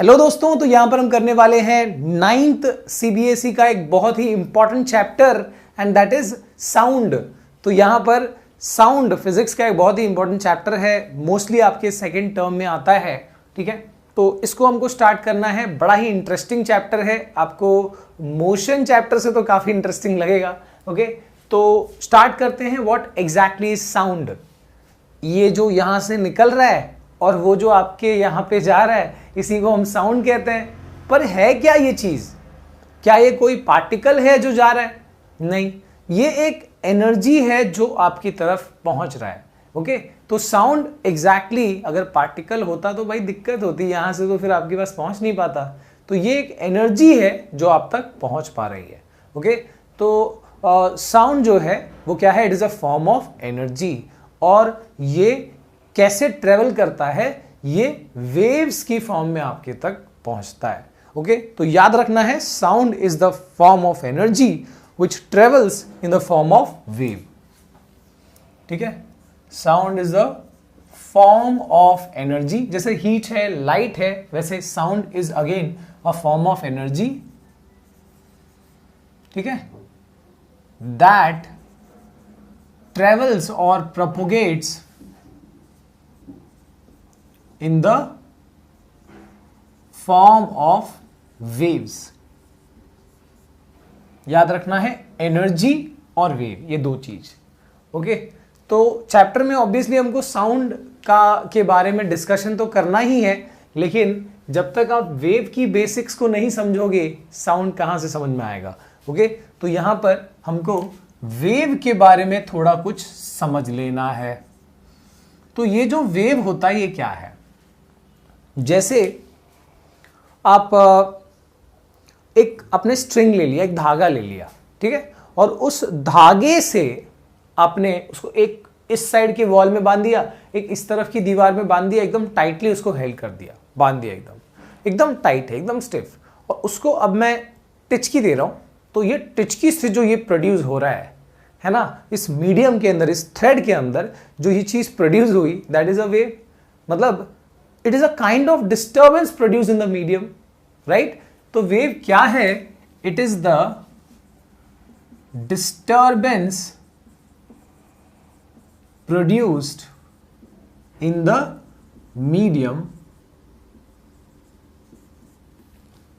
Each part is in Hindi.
हेलो दोस्तों, तो यहां पर हम करने वाले हैं 9th सीबीएसई का एक बहुत ही important chapter and that is sound. तो यहां पर साउंड फिजिक्स का एक बहुत ही इंपॉर्टेंट चैप्टर है, मोस्टली आपके सेकेंड टर्म में आता है। ठीक है, तो इसको हमको स्टार्ट करना है। बड़ा ही इंटरेस्टिंग चैप्टर है, आपको मोशन चैप्टर से तो काफी इंटरेस्टिंग लगेगा। ओके, तो स्टार्ट करते हैं। What exactly is sound? ये जो यहां से निकल रहा है और वो जो आपके यहां पे जा रहा है, इसी को हम साउंड कहते हैं। पर है क्या ये चीज? क्या ये कोई पार्टिकल है जो जा रहा है? नहीं, ये एक एनर्जी है जो आपकी तरफ पहुंच रहा है। ओके, तो साउंड एग्जैक्टली अगर पार्टिकल होता तो भाई दिक्कत होती, यहां से तो फिर आपके पास पहुंच नहीं पाता। तो ये एक एनर्जी है जो आप तक पहुंच पा रही है। ओके, तो साउंड जो है वो क्या है? It is a form of energy. और ये कैसे ट्रेवल करता है? ये वेव्स की फॉर्म में आपके तक पहुंचता है। ओके, तो याद रखना है, sound is the form of energy which travels in the form of wave. ठीक है, sound is the form of energy. जैसे हीट है, लाइट है, वैसे sound is again a form of energy. ठीक है, that travels or propagates in the form of waves। याद रखना है, एनर्जी और वेव, ये दो चीज। ओके, तो चैप्टर में ऑब्वियसली हमको साउंड के बारे में डिस्कशन तो करना ही है, लेकिन जब तक आप वेव की बेसिक्स को नहीं समझोगे, साउंड कहां से समझ में आएगा। ओके, तो यहां पर हमको वेव के बारे में थोड़ा कुछ समझ लेना है। तो ये जो वेव होता है ये क्या है? जैसे आप एक अपने स्ट्रिंग ले लिया, एक धागा ले लिया, ठीक है, और उस धागे से आपने उसको एक इस साइड की वॉल में बांध दिया, एक इस तरफ की दीवार में बांध दिया, एकदम टाइटली उसको हेल्ड कर दिया, बांध दिया, एकदम टाइट है, एकदम स्टिफ। और उसको अब मैं टिचकी दे रहा हूं, तो ये टिचकी से जो ये प्रोड्यूस हो रहा है ना, इस मीडियम के अंदर, इस थ्रेड के अंदर जो ये चीज प्रोड्यूस हुई, दैट इज अ वेव। मतलब it is a kind of disturbance produce in the medium, right? तो वेव क्या है? It is the disturbance produced in the medium.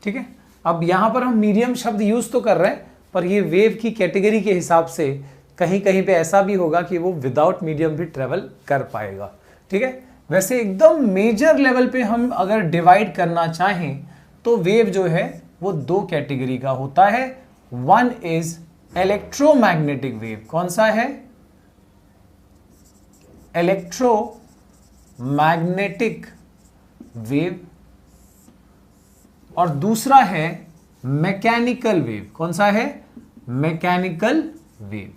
ठीक है, अब यहां पर हम मीडियम शब्द यूज तो कर रहे हैं, पर ये वेव की कैटेगरी के हिसाब से कहीं कहीं पे ऐसा भी होगा कि वो विदाउट मीडियम भी ट्रेवल कर पाएगा। ठीक है, वैसे एकदम मेजर लेवल पे हम अगर डिवाइड करना चाहें तो वेव जो है वो दो कैटेगरी का होता है। One is electromagnetic wave. कौन सा है? Electromagnetic wave. और दूसरा है मैकेनिकल वेव। कौन सा है? Mechanical wave.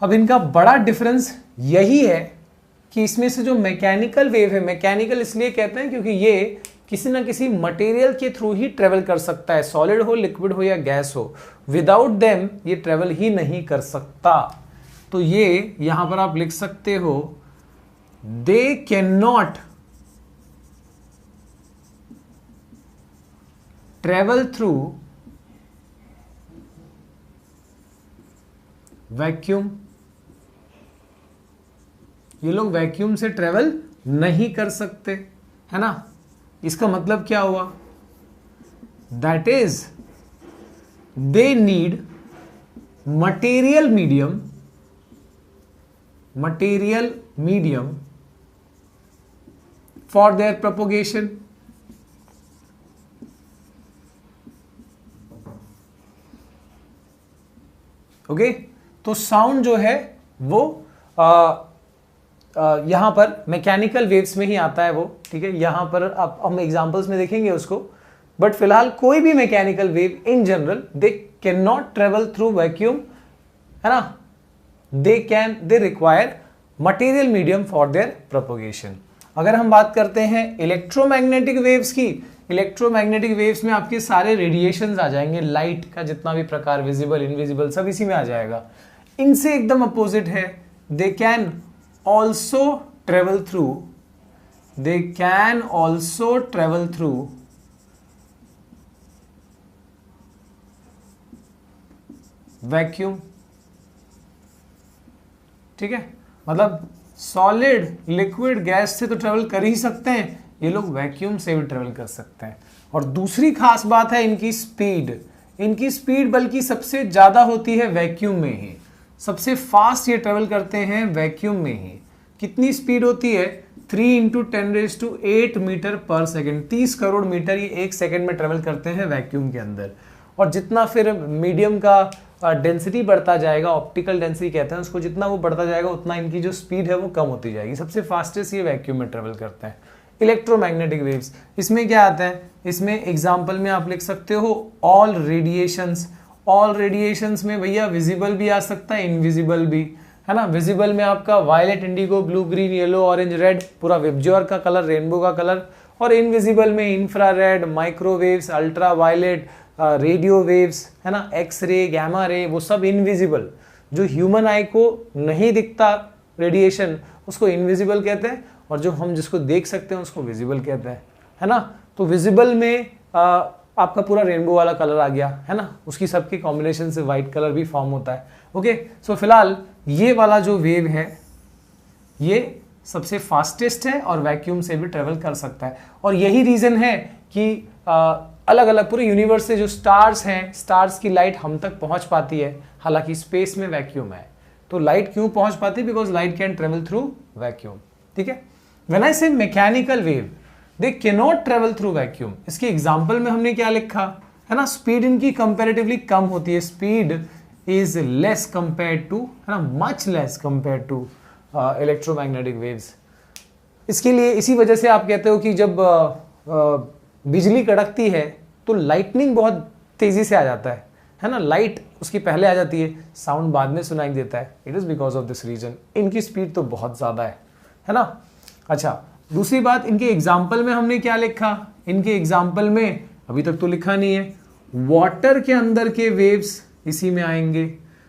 अब इनका बड़ा डिफरेंस यही है कि इसमें से जो मैकेनिकल वेव है, मैकेनिकल इसलिए कहते हैं क्योंकि ये किसी ना किसी मटेरियल के थ्रू ही ट्रेवल कर सकता है, सॉलिड हो, लिक्विड हो या गैस हो। विदाउट देम ये ट्रेवल ही नहीं कर सकता। तो ये यहां पर आप लिख सकते हो, they can not travel through vacuum. ये लोग वैक्यूम से ट्रेवल नहीं कर सकते, है ना? इसका मतलब क्या हुआ? That is they need material medium for their propagation. Okay, तो साउंड जो है वो यहां पर मैकेनिकल वेव्स में ही आता है वो। ठीक है, यहां पर अब हम एग्जांपल्स में देखेंगे उसको, बट फिलहाल कोई भी mechanical wave in general they can not travel through vacuum, है ना? They require material medium for their propagation. अगर हम बात करते हैं इलेक्ट्रोमैग्नेटिक वेव्स की, इलेक्ट्रोमैग्नेटिक वेव्स में आपके सारे रेडिएशंस आ जाएंगे, लाइट का जितना भी प्रकार, विजिबल, इनविजिबल, सब इसी में आ जाएगा। इनसे एकदम अपोजिट है, they can also travel through they can also travel through vacuum. ठीक है, मतलब सॉलिड, लिक्विड, गैस से तो ट्रेवल कर ही सकते हैं, ये लोग वैक्यूम से भी ट्रेवल कर सकते हैं। और दूसरी खास बात है इनकी स्पीड। इनकी स्पीड बल्कि सबसे ज्यादा होती है वैक्यूम में ही, सबसे फास्ट ये ट्रेवल करते हैं वैक्यूम में ही। कितनी स्पीड होती है? 3 × 10⁸ metre per second, 30 crore metre ये एक सेकेंड में ट्रेवल करते हैं वैक्यूम के अंदर। और जितना फिर मीडियम का डेंसिटी बढ़ता जाएगा, ऑप्टिकल डेंसिटी कहते हैं उसको, जितना वो बढ़ता जाएगा उतना इनकी जो स्पीड है वो कम होती जाएगी। सबसे फास्टेस्ट ये वैक्यूम में ट्रेवल करते हैं। इलेक्ट्रोमैग्नेटिक वेव्स, इसमें क्या आता है? इसमें एग्जाम्पल में आप लिख सकते हो ऑल रेडिएशंस। ऑल रेडिएशंस में भैया विजिबल भी आ सकता है, इनविजिबल भी, है ना। विजिबल में आपका violet, indigo, blue, green, yellow, orange, red, पूरा विबज्योर का कलर, रेनबो का कलर। और इनविजिबल में infrared, microwaves, ultra violet, radio waves, है ना, एक्सरे, गैमा रे, वो सब इनविजिबल, जो ह्यूमन आई को नहीं दिखता रेडिएशन उसको इनविजिबल कहते हैं, और जो हम जिसको देख सकते हैं उसको विजिबल कहते हैं, है ना। तो विजिबल में आपका पूरा रेनबो वाला कलर आ गया, है ना, उसकी सबकी कॉम्बिनेशन से व्हाइट कलर भी फॉर्म होता है। ओके, सो फिलहाल ये वाला जो वेव है ये सबसे फास्टेस्ट है और वैक्यूम से भी ट्रेवल कर सकता है। और यही रीजन है कि अलग अलग पूरे यूनिवर्स से जो स्टार्स हैं, स्टार्स की लाइट हम तक पहुंच पाती है, हालांकि स्पेस में वैक्यूम है। तो लाइट क्यों पहुंच पाती है? Because light can travel through vacuum. ठीक है, व्हेन आई से mechanical wave they can not travel through vacuum, इसके एग्जाम्पल में हमने क्या लिखा है ना, स्पीड इनकी कंपेरेटिवली कम होती है, speed is less compare to, है ना, much less compare to electromagnetic waves. इसके लिए इसी वजह से आप कहते हो कि जब बिजली कड़कती है तो लाइटनिंग बहुत तेजी से आ जाता है ना, लाइट उसकी पहले आ जाती है, साउंड बाद में सुनाई देता है। It is because of this reason. इनकी स्पीड तो बहुत ज्यादा है ना। अच्छा, दूसरी बात, इनके एग्जाम्पल में हमने क्या लिखा? इनके एग्जाम्पल में अभी तक तो लिखा नहीं है। वाटर के अंदर के वेव्स इसी में आएंगे,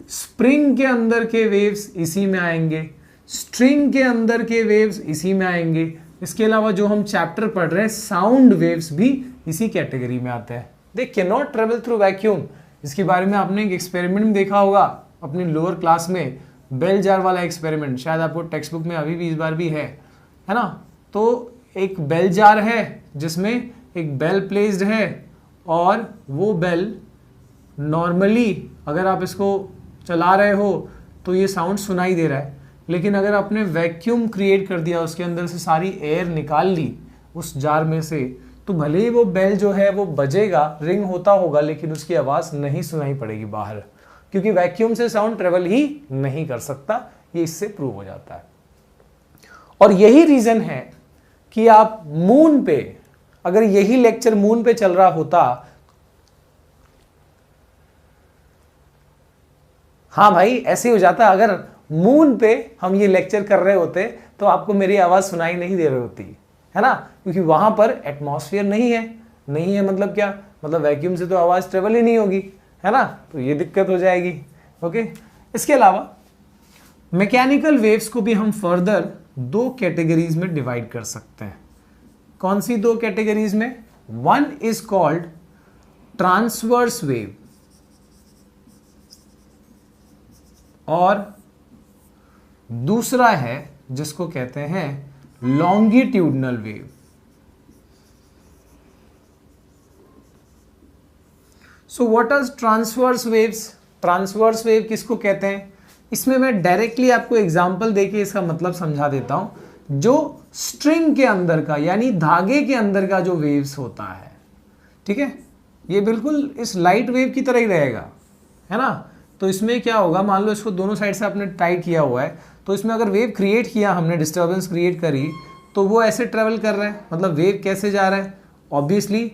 स्प्रिंग के अंदर के वेव्स इसी में आएंगे, स्ट्रिंग के अंदर के वेव्स इसी में आएंगे। इसके अलावा जो हम चैप्टर पढ़ रहे हैं साउंड वेव्स भी इसी कैटेगरी में आते हैं। They can not travel through vacuum. इसके बारे में आपने एक एक्सपेरिमेंट देखा होगा अपनी लोअर क्लास में, बेल जार वाला एक्सपेरिमेंट, शायद आपको टेक्स्ट बुक में अभी भी इस बार भी है ना। तो एक बेल जार है जिसमें एक बेल प्लेस्ड है और वो बेल नॉर्मली अगर आप इसको चला रहे हो तो ये साउंड सुनाई दे रहा है, लेकिन अगर आपने वैक्यूम क्रिएट कर दिया, उसके अंदर से सारी एयर निकाल ली उस जार में से, तो भले ही वो बेल जो है वो बजेगा, रिंग होता होगा, लेकिन उसकी आवाज नहीं सुनाई पड़ेगी बाहर, क्योंकि वैक्यूम से साउंड ट्रेवल ही नहीं कर सकता। ये इससे प्रूव हो जाता है। और यही रीजन है कि आप मून पे, अगर यही लेक्चर मून पे चल रहा होता, हाँ भाई ऐसे ही हो जाता, अगर मून पे हम ये लेक्चर कर रहे होते तो आपको मेरी आवाज सुनाई नहीं दे रही होती, है ना, क्योंकि वहां पर एटमॉस्फेयर नहीं है मतलब क्या, मतलब वैक्यूम से तो आवाज ट्रेवल ही नहीं होगी, है ना, तो ये दिक्कत हो जाएगी। ओके, इसके अलावा मैकेनिकल वेव्स को भी हम फर्दर 2 कैटेगरीज में डिवाइड कर सकते हैं। कौन सी 2 कैटेगरीज में? One is called transverse wave और दूसरा है जिसको कहते हैं longitudinal wave. So what are transverse waves? Transverse wave किसको कहते हैं? इसमें मैं डायरेक्टली आपको एग्जांपल देके इसका मतलब समझा देता हूं। जो स्ट्रिंग के अंदर का यानी धागे के अंदर का जो वेव्स होता है, ठीक है, ये बिल्कुल इस लाइट वेव की तरह ही रहेगा, है ना। तो इसमें क्या होगा, मान लो इसको दोनों साइड से आपने टाइट किया हुआ है, तो इसमें अगर वेव क्रिएट किया हमने, डिस्टर्बेंस क्रिएट करी, तो वो ऐसे ट्रेवल कर रहा है। मतलब वेव कैसे जा रहा है? ऑब्वियसली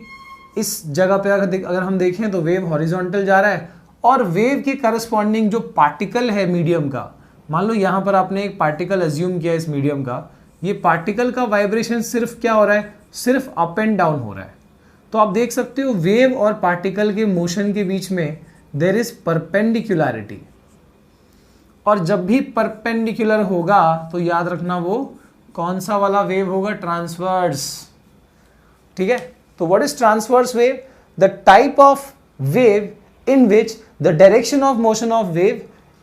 इस जगह पे अगर हम देखें तो वेव हॉरिजॉन्टल जा रहा है, और वेव के करस्पॉन्डिंग जो पार्टिकल है मीडियम का, मान लो यहाँ पर आपने एक पार्टिकल अज्यूम किया इस मीडियम का, ये पार्टिकल का वाइब्रेशन सिर्फ क्या हो रहा है? सिर्फ अप एंड डाउन हो रहा है। तो आप देख सकते हो वेव और पार्टिकल के मोशन के बीच में देयर इज परपेंडिकुलरिटी, और जब भी परपेंडिकुलर होगा तो याद रखना वो कौन सा वाला वेव होगा? ट्रांसवर्स। ठीक है, तो what is transverse wave? The type of wave in which the direction of motion of wave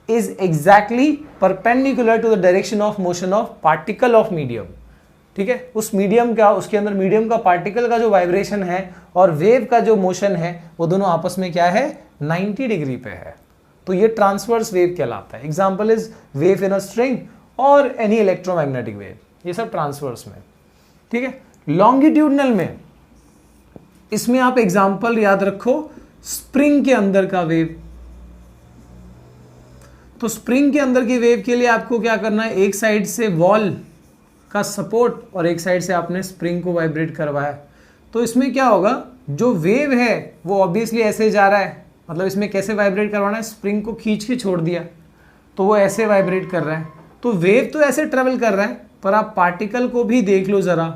is exactly perpendicular to the direction of motion of particle of medium। ठीक है, उस मीडियम का, उसके अंदर मीडियम का पार्टिकल का जो वाइब्रेशन है और वेव का जो मोशन है वो दोनों आपस में क्या है? 90 डिग्री पे है। तो ये ट्रांसवर्स वेव कहलाता है। Example is wave in a string और एनी इलेक्ट्रोमैग्नेटिक वेव, ये सब ट्रांसवर्स में। ठीक है, लॉन्गिट्यूडनल में, इसमें आप एग्जाम्पल याद रखो, स्प्रिंग के अंदर का वेव। तो स्प्रिंग के अंदर की वेव के लिए आपको क्या करना है? एक साइड से वॉल का सपोर्ट और एक साइड से आपने स्प्रिंग को वाइब्रेट करवाया। तो इसमें क्या होगा? जो वेव है वो ऑब्वियसली ऐसे जा रहा है, मतलब इसमें कैसे वाइब्रेट करवाना है? स्प्रिंग को खींच के छोड़ दिया तो वो ऐसे वाइब्रेट कर रहा है। तो वेव तो ऐसे ट्रेवल कर रहा है, पर आप पार्टिकल को भी देख लो जरा,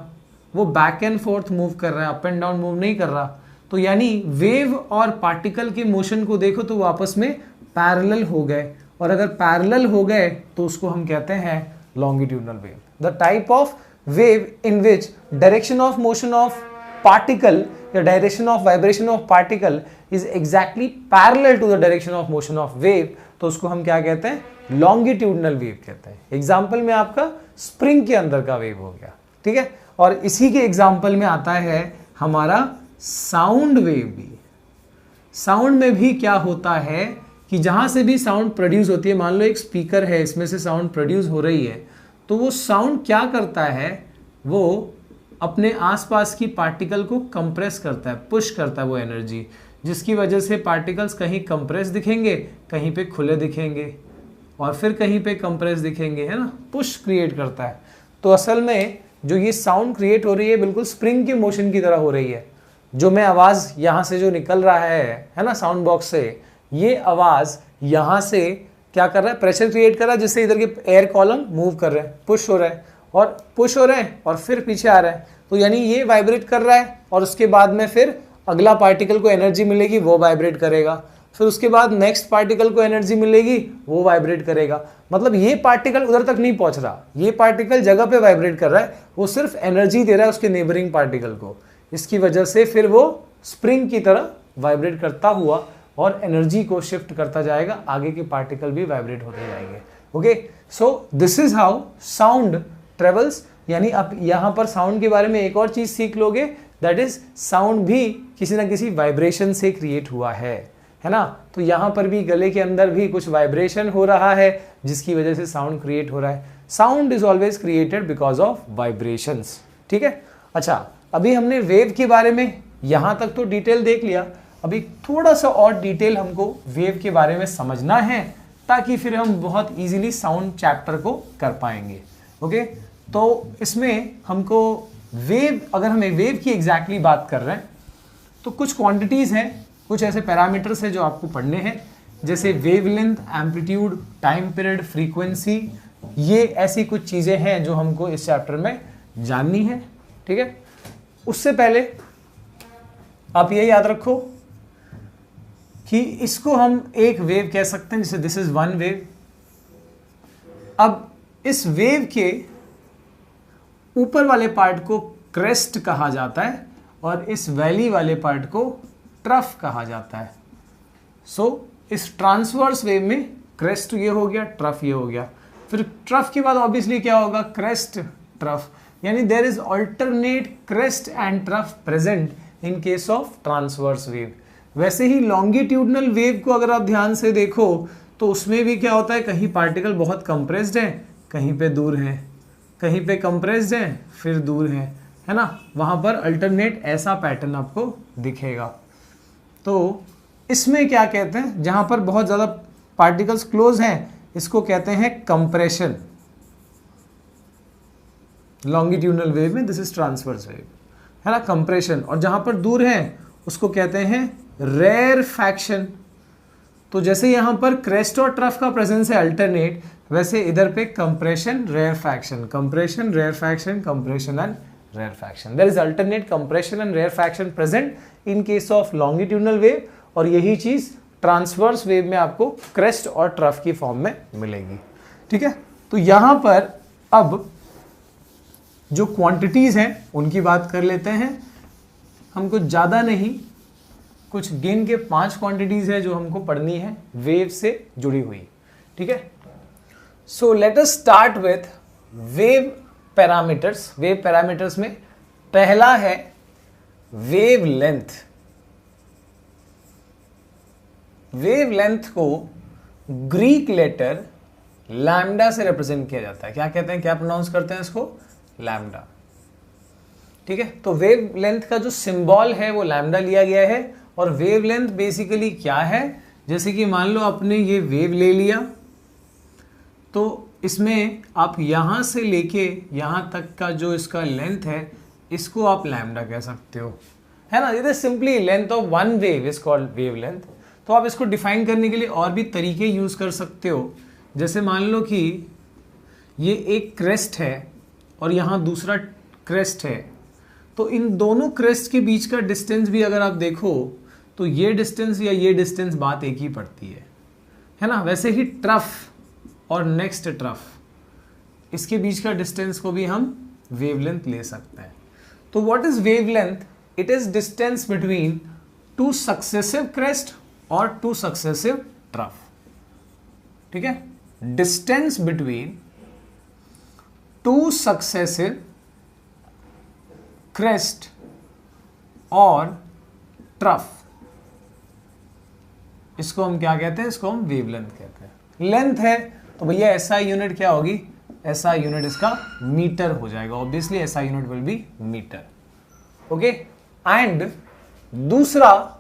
वो बैक एंड फोर्थ मूव कर रहा है, अप एंड डाउन मूव नहीं कर रहा। तो यानी वेव और पार्टिकल के मोशन को देखो तो वो आपस में पैरेलल हो गए, और अगर पैरेलल हो गए तो उसको हम कहते हैं longitudinal wave. The type of wave in which direction of motion of particle या direction of vibration of particle is exactly parallel to the direction of motion of wave, तो उसको हम क्या कहते हैं? लॉन्गिट्यूडनल वेव कहते हैं। एग्जाम्पल में आपका स्प्रिंग के अंदर का वेव हो गया। ठीक है, और इसी के एग्जाम्पल में आता है हमारा साउंड वेव भी। साउंड में भी क्या होता है कि जहां से भी साउंड प्रोड्यूस होती है, मान लो एक स्पीकर है, इसमें से साउंड प्रोड्यूस हो रही है, तो वो साउंड क्या करता है? वो अपने आसपास की पार्टिकल को कंप्रेस करता है, पुश करता है वो एनर्जी, जिसकी वजह से पार्टिकल्स कहीं कंप्रेस दिखेंगे, कहीं पे खुले दिखेंगे, और फिर कहीं पे कंप्रेस दिखेंगे, है ना? पुश क्रिएट करता है। तो असल में जो ये साउंड क्रिएट हो रही है बिल्कुल स्प्रिंग के मोशन की तरह हो रही है। जो मैं आवाज़ यहाँ से जो निकल रहा है ना, साउंड बॉक्स से, ये आवाज़ यहाँ से क्या कर रहा है? प्रेशर क्रिएट कर रहा है, जिससे इधर के एयर कॉलम मूव कर रहे हैं, पुश हो रहे हैं और पुश हो रहे हैं और फिर पीछे आ रहे हैं। तो यानी ये वाइब्रेट कर रहा है और उसके बाद में फिर अगला पार्टिकल को एनर्जी मिलेगी, वो वाइब्रेट करेगा, फिर उसके बाद नेक्स्ट पार्टिकल को एनर्जी मिलेगी, वो वाइब्रेट करेगा। मतलब ये पार्टिकल उधर तक नहीं पहुंच रहा, ये पार्टिकल जगह पे वाइब्रेट कर रहा है, वो सिर्फ एनर्जी दे रहा है उसके नेबरिंग पार्टिकल को। इसकी वजह से फिर वो स्प्रिंग की तरह वाइब्रेट करता हुआ और एनर्जी को शिफ्ट करता जाएगा, आगे के पार्टिकल भी वाइब्रेट होते जाएंगे। Okay, so this is how sound travels. यानी आप यहाँ पर साउंड के बारे में एक और चीज सीख लोगे, दैट इज साउंड भी किसी ना किसी वाइब्रेशन से क्रिएट हुआ है ना? तो यहाँ पर भी गले के अंदर भी कुछ वाइब्रेशन हो रहा है, जिसकी वजह से साउंड क्रिएट हो रहा है। Sound is always created because of vibrations. ठीक है, अच्छा, अभी हमने वेव के बारे में यहाँ तक तो डिटेल देख लिया, अभी थोड़ा सा और डिटेल हमको वेव के बारे में समझना है, ताकि फिर हम बहुत इजीली साउंड चैप्टर को कर पाएंगे। ओके, तो इसमें हमको वेव, अगर हमें वेव की एग्जैक्टली बात कर रहे हैं तो कुछ क्वांटिटीज़ हैं, कुछ ऐसे पैरामीटर्स हैं जो आपको पढ़ने हैं, जैसे wavelength, amplitude, time period, frequency. ये ऐसी कुछ चीज़ें हैं जो हमको इस चैप्टर में जाननी है। ठीक है, उससे पहले आप ये याद रखो कि इसको हम एक वेव कह सकते हैं, जैसे दिस इज वन वेव। अब इस वेव के ऊपर वाले पार्ट को क्रेस्ट कहा जाता है और इस वैली वाले पार्ट को ट्रफ कहा जाता है। सो इस ट्रांसवर्स वेव में क्रेस्ट ये हो गया, ट्रफ ये हो गया, फिर ट्रफ के बाद ऑब्वियसली क्या होगा? क्रेस्ट ट्रफ, यानी there is alternate crest and trough present in case of transverse wave. वैसे ही लॉन्गिट्यूडनल वेव को अगर आप ध्यान से देखो तो उसमें भी क्या होता है, कहीं पार्टिकल बहुत कंप्रेस्ड है, कहीं पे दूर है, कहीं पे कंप्रेस्ड है फिर दूर है ना? वहां पर अल्टरनेट ऐसा पैटर्न आपको दिखेगा। तो इसमें क्या कहते हैं, जहां पर बहुत ज्यादा पार्टिकल्स क्लोज हैं, इसको कहते हैं कंप्रेशन। लॉन्गिट्यूडनल वेव में दिस इज ट्रांसवर्स वेव, है ना, कंप्रेशन। और जहां पर दूर है उसको कहते हैं रेरफैक्शन। तो जैसे यहां पर क्रेस्ट और ट्रफ का प्रेजेंस है अल्टरनेट, वैसे इधर पे compression, rarefaction, compression, rarefaction, compression and rarefaction. There is alternate compression and rarefaction present in case of longitudinal wave, और यही चीज ट्रांसवर्स वेव में आपको क्रेस्ट और ट्रफ की फॉर्म में मिलेगी। ठीक है, तो यहां पर अब जो क्वांटिटीज हैं उनकी बात कर लेते हैं। हमको ज़्यादा नहीं, कुछ गिन के 5 क्वांटिटीज है जो हमको पढ़नी है वेव से जुड़ी हुई, ठीक है। So let us start with wave parameters. Wave parameters में पहला है वेव लेंथ। वेव लेंथ को ग्रीक लेटर लैम्डा से रिप्रेजेंट किया जाता है। क्या कहते हैं, क्या प्रोनाउंस करते हैं इसको, लैम्डा, ठीक है। तो वेव लेंथ का जो सिंबल है वो लैम्डा लिया गया है। और वेव लेंथ बेसिकली क्या है, जैसे कि मान लो आपने ये वेव ले लिया, तो इसमें आप यहां से लेके यहां तक का जो इसका लेंथ है इसको आप लैम्डा कह सकते हो, है ना। It is simply length of one wave is called wave length. तो आप इसको डिफाइन करने के लिए और भी तरीके यूज कर सकते हो। जैसे मान लो कि ये एक क्रेस्ट है और यहाँ दूसरा क्रेस्ट है, तो इन दोनों क्रेस्ट के बीच का डिस्टेंस भी अगर आप देखो तो ये डिस्टेंस या ये डिस्टेंस बात एक ही पड़ती है ना। वैसे ही ट्रफ और नेक्स्ट ट्रफ, इसके बीच का डिस्टेंस को भी हम वेवलेंथ ले सकते हैं। तो what is wavelength? It is distance between 2 successive crest और 2 सक्सेसिव ट्रफ, ठीक है। डिस्टेंस बिटवीन 2 सक्सेसिव क्रेस्ट और ट्रफ, इसको हम क्या कहते हैं, इसको हम वेवलेंथ कहते हैं। लेंथ है तो भैया एसआई यूनिट क्या होगी, एसआई यूनिट इसका मीटर हो जाएगा। Obviously SI unit will be metre, okay. And दूसरा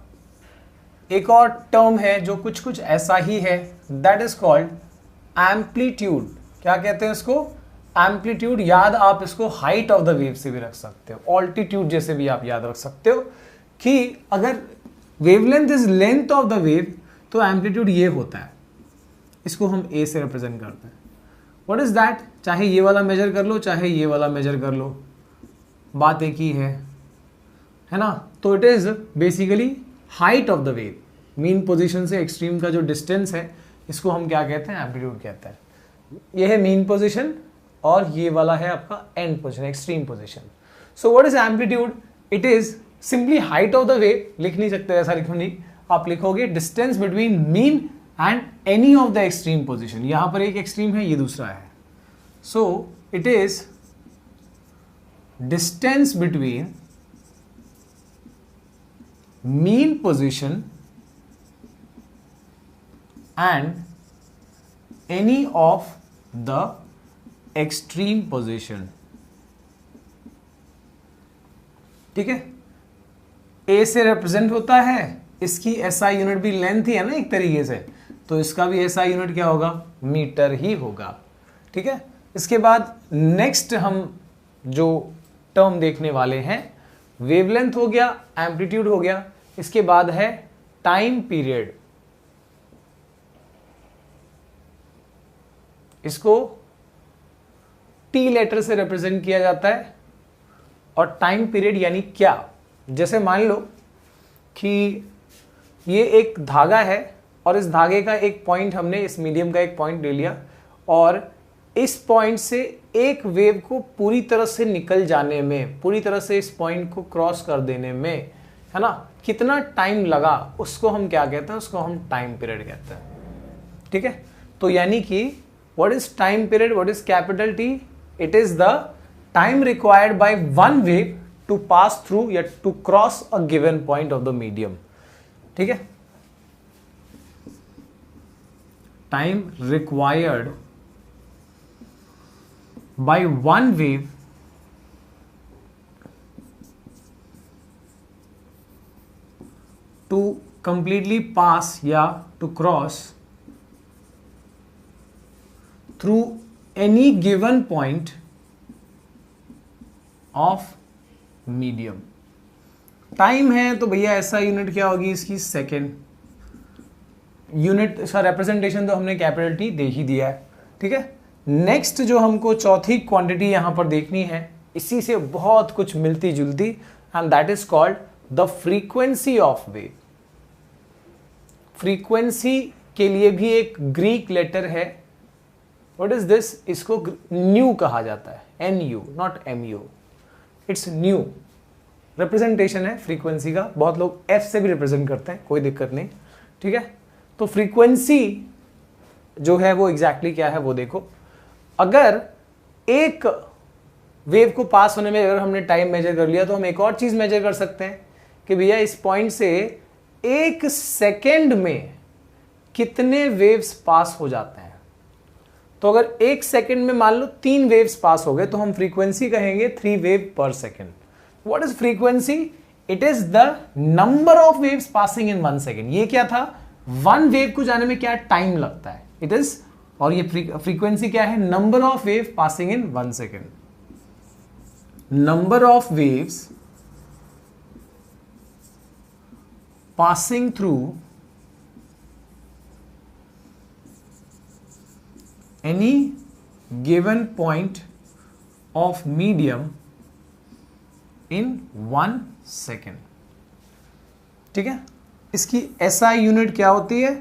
एक और टर्म है जो कुछ कुछ ऐसा ही है, दैट इज कॉल्ड एम्पलीट्यूड। क्या कहते हैं इसको, एम्पलीट्यूड। याद आप इसको हाइट ऑफ द वेव से भी रख सकते हो, ऑल्टीट्यूड जैसे भी आप याद रख सकते हो कि अगर wavelength is length of the wave तो एम्पलीट्यूड ये होता है, इसको हम ए से रिप्रेजेंट करते हैं। What is that? चाहे ये वाला मेजर कर लो चाहे ये वाला मेजर कर लो, बात एक ही है ना। तो it is basically height of the wave, mean position से एक्सट्रीम का जो डिस्टेंस है इसको हम क्या कहते हैं, एम्पलीट्यूड कहते हैं। ये है मीन पोजीशन और ये वाला है आपका and position, extreme position. So what is amplitude? It is simply height of the wave. लिख नहीं सकते, ऐसा लिखो नहीं, आप लिखोगे distance between mean and any of the extreme position. यहां पर एक एक्सट्रीम है, ये दूसरा है। So it is distance between mean position and any of the extreme position, ठीक है। ए से रिप्रेजेंट होता है, इसकी एसआई यूनिट भी लेंथ ही है ना एक तरीके से, तो इसका भी एसआई यूनिट क्या होगा, मीटर ही होगा, ठीक है। इसके बाद नेक्स्ट हम जो टर्म देखने वाले हैं, वेवलेंथ हो गया, एम्पलीट्यूड हो गया, इसके बाद है टाइम पीरियड। इसको टी लेटर से रिप्रेजेंट किया जाता है। और टाइम पीरियड यानी क्या, जैसे मान लो कि ये एक धागा है और इस धागे का एक पॉइंट, हमने इस मीडियम का एक पॉइंट ले लिया और इस पॉइंट से एक वेव को पूरी तरह से निकल जाने में, पूरी तरह से इस पॉइंट को क्रॉस कर देने में, है ना, कितना टाइम लगा, उसको हम क्या कहते हैं, उसको हम टाइम पीरियड कहते हैं, ठीक है। तो यानी कि what is time period, what is capital T? It is the time required by one wave to pass through या to cross a given point of the medium, ठीक है। Time required by one wave to completely pass या to cross through any given point of medium। Time है तो भैया ऐसा यूनिट क्या होगी इसकी, सेकेंड यूनिट। इसका रिप्रेजेंटेशन तो हमने कैपिटल टी दे ही दिया है, ठीक है। नेक्स्ट जो हमको चौथी क्वांटिटी यहां पर देखनी है, इसी से बहुत कुछ मिलती जुलती, and that is called the frequency of wave. Frequency के लिए भी एक ग्रीक लेटर है व्हाट इज दिस? इसको न्यू कहा जाता है, NU, not MU, it's new. Representation है फ्रीक्वेंसी का, बहुत लोग F से भी रिप्रेजेंट करते हैं, कोई दिक्कत नहीं, ठीक है। तो फ्रीक्वेंसी जो है वो एग्जैक्टली क्या है वो देखो। अगर एक वेव को पास होने में अगर हमने टाइम मेजर कर लिया, तो हम एक और चीज मेजर कर सकते हैं कि भैया इस पॉइंट से एक सेकेंड में कितने वेव्स पास हो जाते हैं। तो अगर एक सेकेंड में मान लो 3 वेव्स पास हो गए, तो हम फ्रीक्वेंसी कहेंगे 3 वेव पर second. What is frequency? It is the number of waves passing in 1 second. ये क्या था? 1 वेव को जाने में क्या टाइम लगता है, इट इज, और ये फ्रीक्वेंसी क्या है? Number of wave passing in 1 second. Number of waves passing through any given point of medium in 1 second। ठीक है, इसकी SI यूनिट क्या होती है?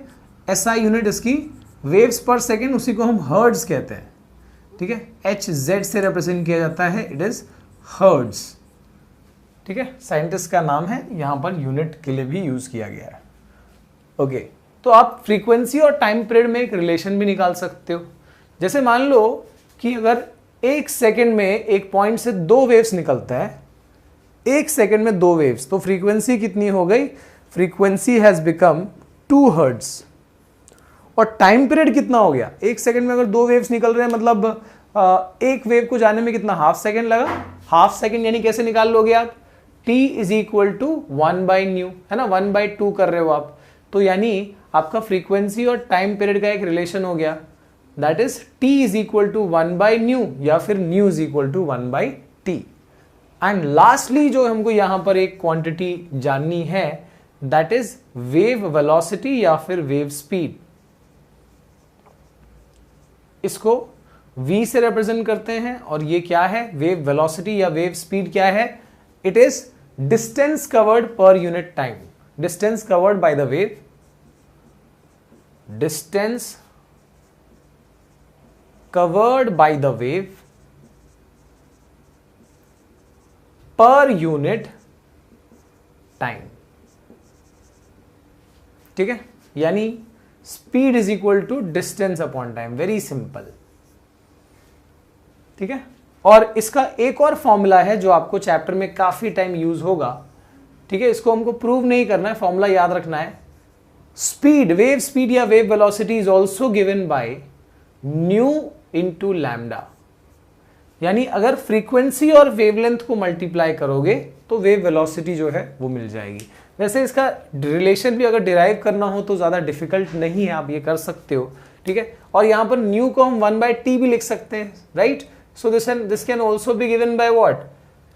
SI यूनिट इसकी वेव्स पर सेकेंड, उसी को हम हर्ट्ज कहते हैं, ठीक है। HZ से रिप्रेजेंट किया जाता है, इट इज हर्ट्ज, ठीक है। साइंटिस्ट का नाम है, यहां पर यूनिट के लिए भी यूज किया गया है। ओके, तो आप फ्रीक्वेंसी और टाइम पीरियड में एक रिलेशन भी निकाल सकते हो। जैसे मान लो कि अगर एक सेकेंड में एक पॉइंट से 2 वेव्स निकलता है, एक सेकेंड में 2 वेव्स, तो फ्रीक्वेंसी कितनी हो गई? Frequency has become 2 hertz. और टाइम पीरियड कितना हो गया? एक सेकेंड में अगर 2 वेव्स निकल रहे हैं, मतलब एक वेव को जाने में कितना? हाफ सेकेंड लगा। हाफ सेकेंड यानी कैसे निकाल लोगे आप? T इज इक्वल टू 1/न्यू, है ना, 1/2 कर रहे हो आप, तो यानी आपका फ्रीक्वेंसी और टाइम पीरियड का एक रिलेशन हो गया, that is T is equal to 1/न्यू, या फिर nu is equal to 1/T। And lastly जो हमको यहां पर एक क्वांटिटी जाननी है, दैट इज वेव वेलोसिटी या फिर वेव स्पीड। इसको V से रिप्रेजेंट करते हैं, और ये क्या है? वेव वेलोसिटी या वेव स्पीड क्या है? It is distance covered per unit time. Distance covered by the wave. Distance covered by the wave per unit time. ठीक है, यानी speed is equal to distance upon time. Very simple, ठीक है। और इसका एक और फॉर्मूला है जो आपको चैप्टर में काफी टाइम यूज होगा, ठीक है। इसको हमको प्रूव नहीं करना है, फॉर्मूला याद रखना है। स्पीड, वेव स्पीड या wave velocity is also given by new into lambda. यानी अगर फ्रीक्वेंसी और वेवलेंथ को मल्टीप्लाई करोगे तो वेव वेलोसिटी जो है वो मिल जाएगी। वैसे इसका रिलेशन भी अगर डिराइव करना हो तो ज्यादा डिफिकल्ट नहीं है, आप ये कर सकते हो, ठीक है। और यहां पर न्यू को हम 1/T भी लिख सकते हैं, right. So this can also be given by what?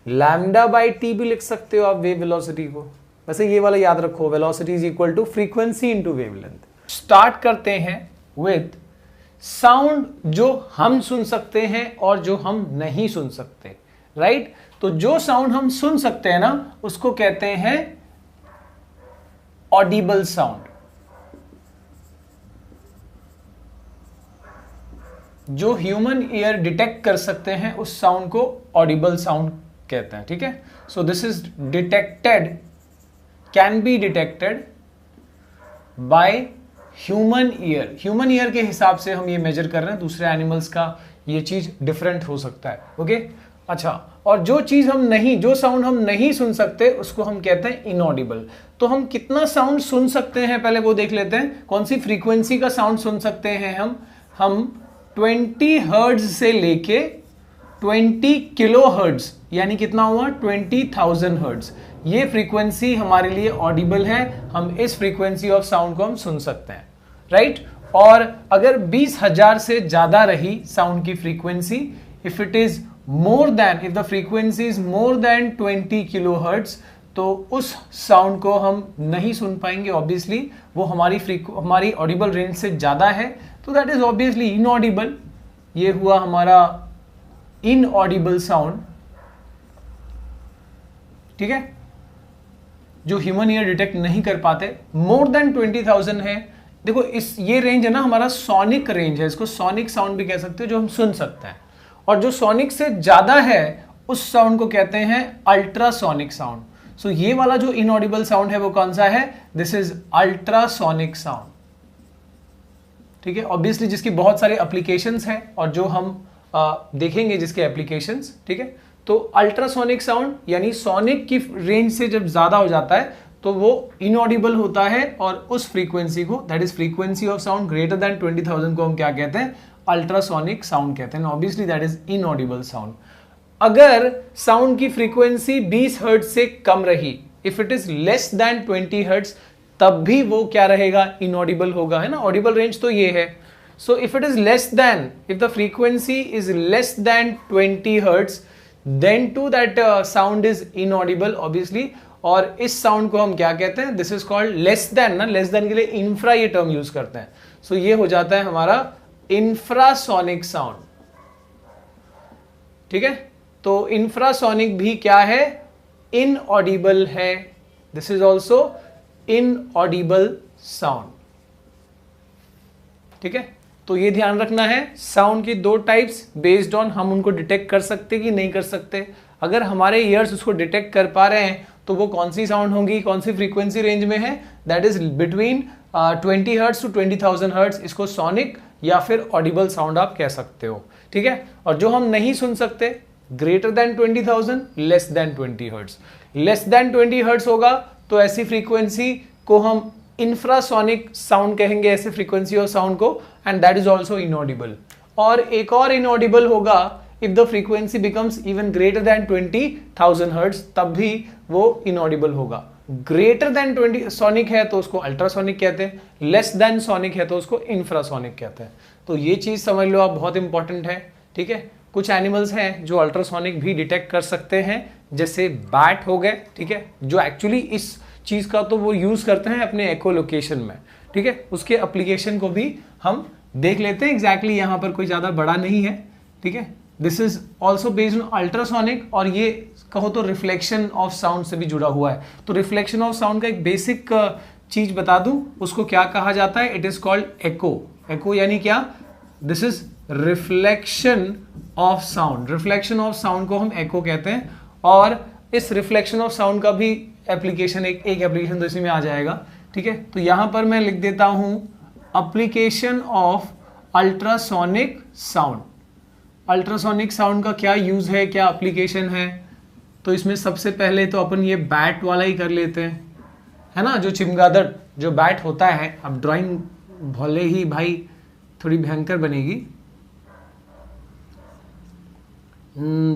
λ/T भी लिख सकते हो आप वेव वेलोसिटी को। वैसे ये वाला याद रखो, velocity is equal to frequency into wavelength. Start करते हैं विद साउंड जो हम सुन सकते हैं और जो हम नहीं सुन सकते, राइट। तो जो साउंड हम सुन सकते हैं ना, उसको कहते हैं ऑडिबल साउंड। जो ह्यूमन ईयर डिटेक्ट कर सकते हैं उस साउंड को ऑडिबल साउंड कहते हैं, ठीक है। So this is detected, can be detected by human ear. Human ear के हिसाब से हम ये मेजर कर रहे हैं, दूसरे एनिमल्स का ये चीज डिफरेंट हो सकता है, ओके। अच्छा, और जो चीज हम नहीं, जो साउंड हम नहीं सुन सकते उसको हम कहते हैं इनऑडिबल। तो हम कितना साउंड सुन सकते हैं पहले वो देख लेते हैं। कौन सी फ्रीक्वेंसी का साउंड सुन सकते हैं हम 20 हर्ट्ज से लेके 20 किलो हर्ट्ज, यानी कितना हुआ? 20,000 हर्ट्ज। ये फ्रीक्वेंसी हमारे लिए ऑडिबल है, हम इस फ्रीक्वेंसी ऑफ साउंड को हम सुन सकते हैं, राइट। और अगर 20,000 से ज्यादा रही साउंड की frequency, if it is more than, if the frequency is more than 20 kilo hertz, तो उस साउंड को हम नहीं सुन पाएंगे। ऑब्वियसली वो हमारी ऑडिबल रेंज से ज्यादा है, तो दैट इज ऑब्वियसली इनऑडिबल। ये हुआ हमारा इनऑडिबल साउंड, ठीक है, जो ह्यूमन ईयर डिटेक्ट नहीं कर पाते। मोर देन 20,000 है, देखो ये रेंज है ना हमारा सोनिक रेंज है, इसको सोनिक साउंड भी कह सकते हो, जो हम सुन सकते हैं। और जो सोनिक से ज्यादा है उस साउंड को कहते हैं अल्ट्रासोनिक साउंड। सो ये वाला जो इनऑडिबल साउंड है वो कौन सा है? This is ultrasonic sound. ठीक है, ऑब्वियसली जिसकी बहुत सारे एप्लीकेशंस हैं और जो हम देखेंगे जिसके एप्लीकेशंस। ठीक है, तो अल्ट्रासोनिक साउंड यानी सोनिक की रेंज से जब ज्यादा हो जाता है तो वो इनऑडिबल होता है, और उस फ्रीक्वेंसी को, that is frequency of sound greater than 20,000 को हम क्या कहते हैं? अल्ट्रासोनिक साउंड कहते हैं। Obviously that is inaudible sound. अगर साउंड की फ्रीक्वेंसी 20 हर्ट्ज से कम रही, if it is less than 20 hertz, तब भी वो क्या रहेगा? इनऑडिबल होगा, है ना। ऑडिबल रेंज तो ये है। So if it is less than, if the frequency is less than 20 hertz, then to that sound is inaudible obviously. और इस साउंड को हम क्या कहते हैं? This is called less than ना, लेस देन के लिए इंफ्रा ये टर्म यूज करते हैं। सो ये हो जाता है हमारा इंफ्रासोनिक साउंड। ठीक है, तो इंफ्रासोनिक भी क्या है? इनऑडिबल है। This is also inaudible sound. ठीक है, तो ये ध्यान रखना है, साउंड की दो टाइप्स, बेस्ड ऑन हम उनको डिटेक्ट कर सकते कि नहीं कर सकते। अगर हमारे ईयर्स उसको डिटेक्ट कर पा रहे हैं तो वो कौन सी साउंड होंगी, कौन सी फ्रीक्वेंसी रेंज में है? That is between 20 hertz to 20,000 hertz. इसको सोनिक या फिर ऑडिबल साउंड आप कह सकते हो। ठीक है, और जो हम नहीं सुन सकते, greater than 20,000, less than 20 hertz. Less than 20 hertz होगा तो ऐसी फ्रीक्वेंसी को हम इंफ्रासोनिक साउंड कहेंगे, ऐसे फ्रीक्वेंसी ऑफ साउंड को, and that is also inaudible. और एक और इनऑडिबल होगा if the frequency becomes even greater than 20,000 hertz, तब भी वो इनऑडिबल होगा। ग्रेटर देन 20 सोनिक है तो उसको अल्ट्रासोनिक कहते हैं, लेस देन सोनिक है तो उसको इंफ्रासोनिक कहते हैं। तो ये चीज समझ लो आप, बहुत इंपॉर्टेंट है। ठीक है, कुछ एनिमल्स हैं जो अल्ट्रासोनिक भी डिटेक्ट कर सकते हैं, जैसे बैट हो गए। ठीक है, जो एक्चुअली इस चीज का तो वो यूज करते हैं अपने एकोलोकेशन में। ठीक है, उसके एप्लीकेशन को भी हम देख लेते हैं। एग्जैक्टली यहाँ पर कोई ज्यादा बड़ा नहीं है। ठीक है, this is also based on ultrasonic, और ये कहो तो रिफ्लेक्शन ऑफ साउंड से भी जुड़ा हुआ है। तो रिफ्लेक्शन ऑफ साउंड का एक बेसिक चीज बता दूं, उसको क्या कहा जाता है? इट इज कॉल्ड एको। एको यानी क्या? This is reflection of sound. Reflection of sound को हम एको कहते हैं। और इस रिफ्लेक्शन ऑफ साउंड का भी एप्लीकेशन, एक एप्लीकेशन तो इसी में आ जाएगा। ठीक है, तो यहां पर मैं लिख देता हूं application of ultrasonic sound. Ultrasonic sound का क्या यूज है, क्या एप्लीकेशन है? तो इसमें सबसे पहले तो अपन ये बैट वाला ही कर लेते हैं, है ना। जो चिमगादड़ जो बैट होता है, अब ड्राइंग भले ही भाई थोड़ी भयंकर बनेगी।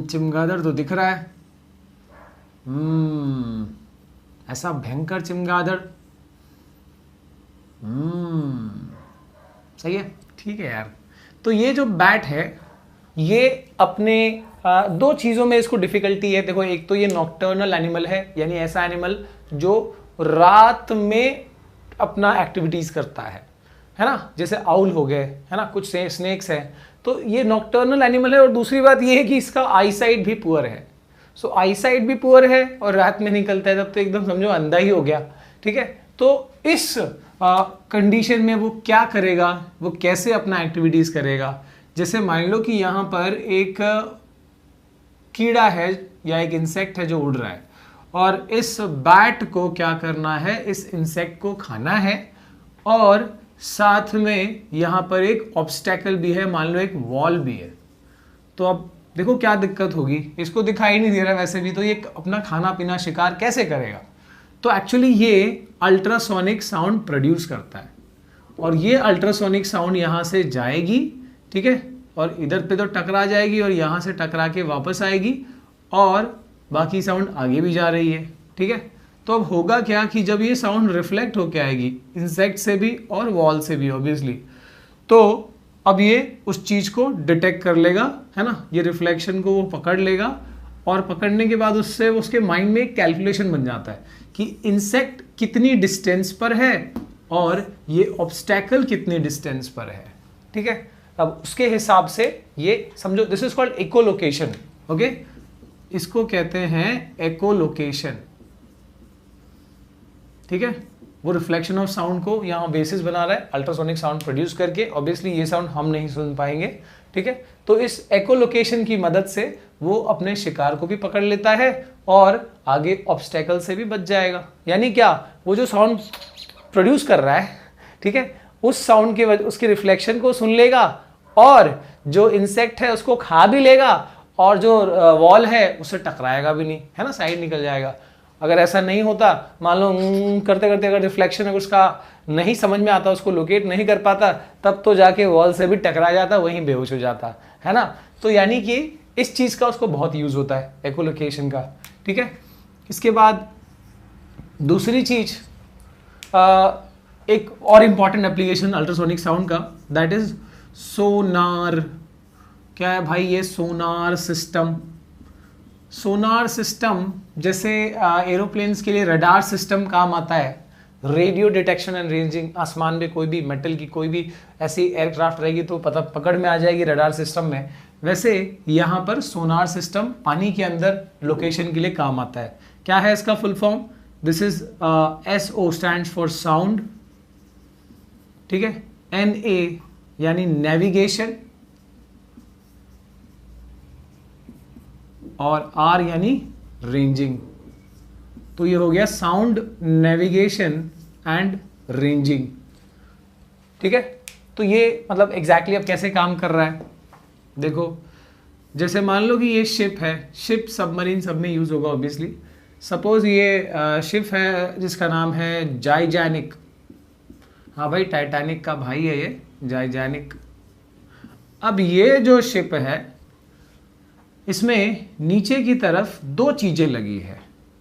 चिमगादड़ तो दिख रहा है, ऐसा भयंकर चिमगादड़। सही है, ठीक है यार। तो ये जो बैट है, ये अपने दो चीजों में इसको डिफिकल्टी है। देखो, एक तो ये नॉक्टर्नल एनिमल है, यानी ऐसा एनिमल जो रात में अपना एक्टिविटीज करता है ना, जैसे आउल हो गए, है ना, कुछ स्नेक्स है। तो ये नॉक्टर्नल एनिमल है। और दूसरी बात ये है कि इसका आई साइट भी पुअर है। सो आई साइट भी पुअर है और रात में निकलता है, तब तो एकदम समझो अंधा ही हो गया। ठीक है, तो इस कंडीशन में वो क्या करेगा, वो कैसे अपना एक्टिविटीज करेगा? जैसे मान लो कि यहाँ पर एक कीड़ा है या एक इंसेक्ट है जो उड़ रहा है, और इस बैट को क्या करना है? इस इंसेक्ट को खाना है, और साथ में यहाँ पर एक ऑब्स्टेकल भी है, मान लो एक वॉल भी है। तो अब देखो क्या दिक्कत होगी, इसको दिखाई नहीं दे रहा वैसे भी, तो ये अपना खाना पीना शिकार कैसे करेगा? तो एक्चुअली ये अल्ट्रासोनिक साउंड प्रोड्यूस करता है, और ये अल्ट्रासोनिक साउंड यहाँ से जाएगी। ठीक है, और इधर पे तो टकरा जाएगी, और यहाँ से टकरा के वापस आएगी, और बाकी साउंड आगे भी जा रही है। ठीक है, तो अब होगा क्या कि जब ये साउंड रिफ्लेक्ट होके आएगी इंसेक्ट से भी और वॉल से भी ऑब्वियसली, तो अब ये उस चीज को डिटेक्ट कर लेगा, है ना। ये रिफ्लेक्शन को वो पकड़ लेगा, और पकड़ने के बाद उससे उसके माइंड में एक कैलकुलेशन बन जाता है कि इंसेक्ट कितनी डिस्टेंस पर है और ये ऑब्स्टेकल कितनी डिस्टेंस पर है। ठीक है, अब उसके हिसाब से ये समझो, this is called echolocation. Okay, इसको कहते हैं इकोलोकेशन। ठीक है, वो रिफ्लेक्शन ऑफ साउंड को यहाँ बेसिस बना रहा है अल्ट्रासोनिक साउंड प्रोड्यूस करके। ऑब्वियसली ये साउंड हम नहीं सुन पाएंगे, ठीक है। तो इस एकोलोकेशन की मदद से वो अपने शिकार को भी पकड़ लेता है और आगे ऑब्स्टेकल से भी बच जाएगा। यानी क्या, वो जो साउंड प्रोड्यूस कर रहा है, ठीक है, उस साउंड के वजह उसके रिफ्लेक्शन को सुन लेगा और जो इंसेक्ट है उसको खा भी लेगा और जो वॉल है उससे टकराएगा भी नहीं, है ना, साइड निकल जाएगा। अगर ऐसा नहीं होता, मान लो करते करते अगर रिफ्लेक्शन अगर उसका नहीं समझ में आता, उसको लोकेट नहीं कर पाता, तब तो जाके वॉल से भी टकरा जाता, वहीं बेहोश हो जाता, है ना। तो यानी कि इस चीज का उसको बहुत यूज होता है एकोलोकेशन का, ठीक है। इसके बाद दूसरी चीज, एक और इंपॉर्टेंट एप्लीकेशन अल्ट्रासोनिक साउंड का, दैट इज सोनार। क्या है भाई ये सोनार सिस्टम? सोनार सिस्टम जैसे एरोप्लेन्स के लिए रडार सिस्टम काम आता है, रेडियो डिटेक्शन एंड रेंजिंग। आसमान में कोई भी मेटल की कोई भी ऐसी एयरक्राफ्ट रहेगी तो पता पकड़ में आ जाएगी रडार सिस्टम में। वैसे यहाँ पर सोनार सिस्टम पानी के अंदर लोकेशन के लिए काम आता है। क्या है इसका full form? This is SO stands for sound, ठीक है। NA यानी नेविगेशन और R यानी रेंजिंग। तो ये हो गया साउंड, नेविगेशन एंड रेंजिंग, ठीक है। तो ये मतलब एग्जैक्टली अब कैसे काम कर रहा है देखो। जैसे मान लो कि ये शिप है, शिप सबमरीन सब में यूज होगा ऑब्वियसली। सपोज ये शिप है जिसका नाम है जाइजैनिक। हाँ भाई, टाइटैनिक का भाई है ये जाइजैनिक। अब ये जो शिप है इसमें नीचे की तरफ दो चीजें लगी है,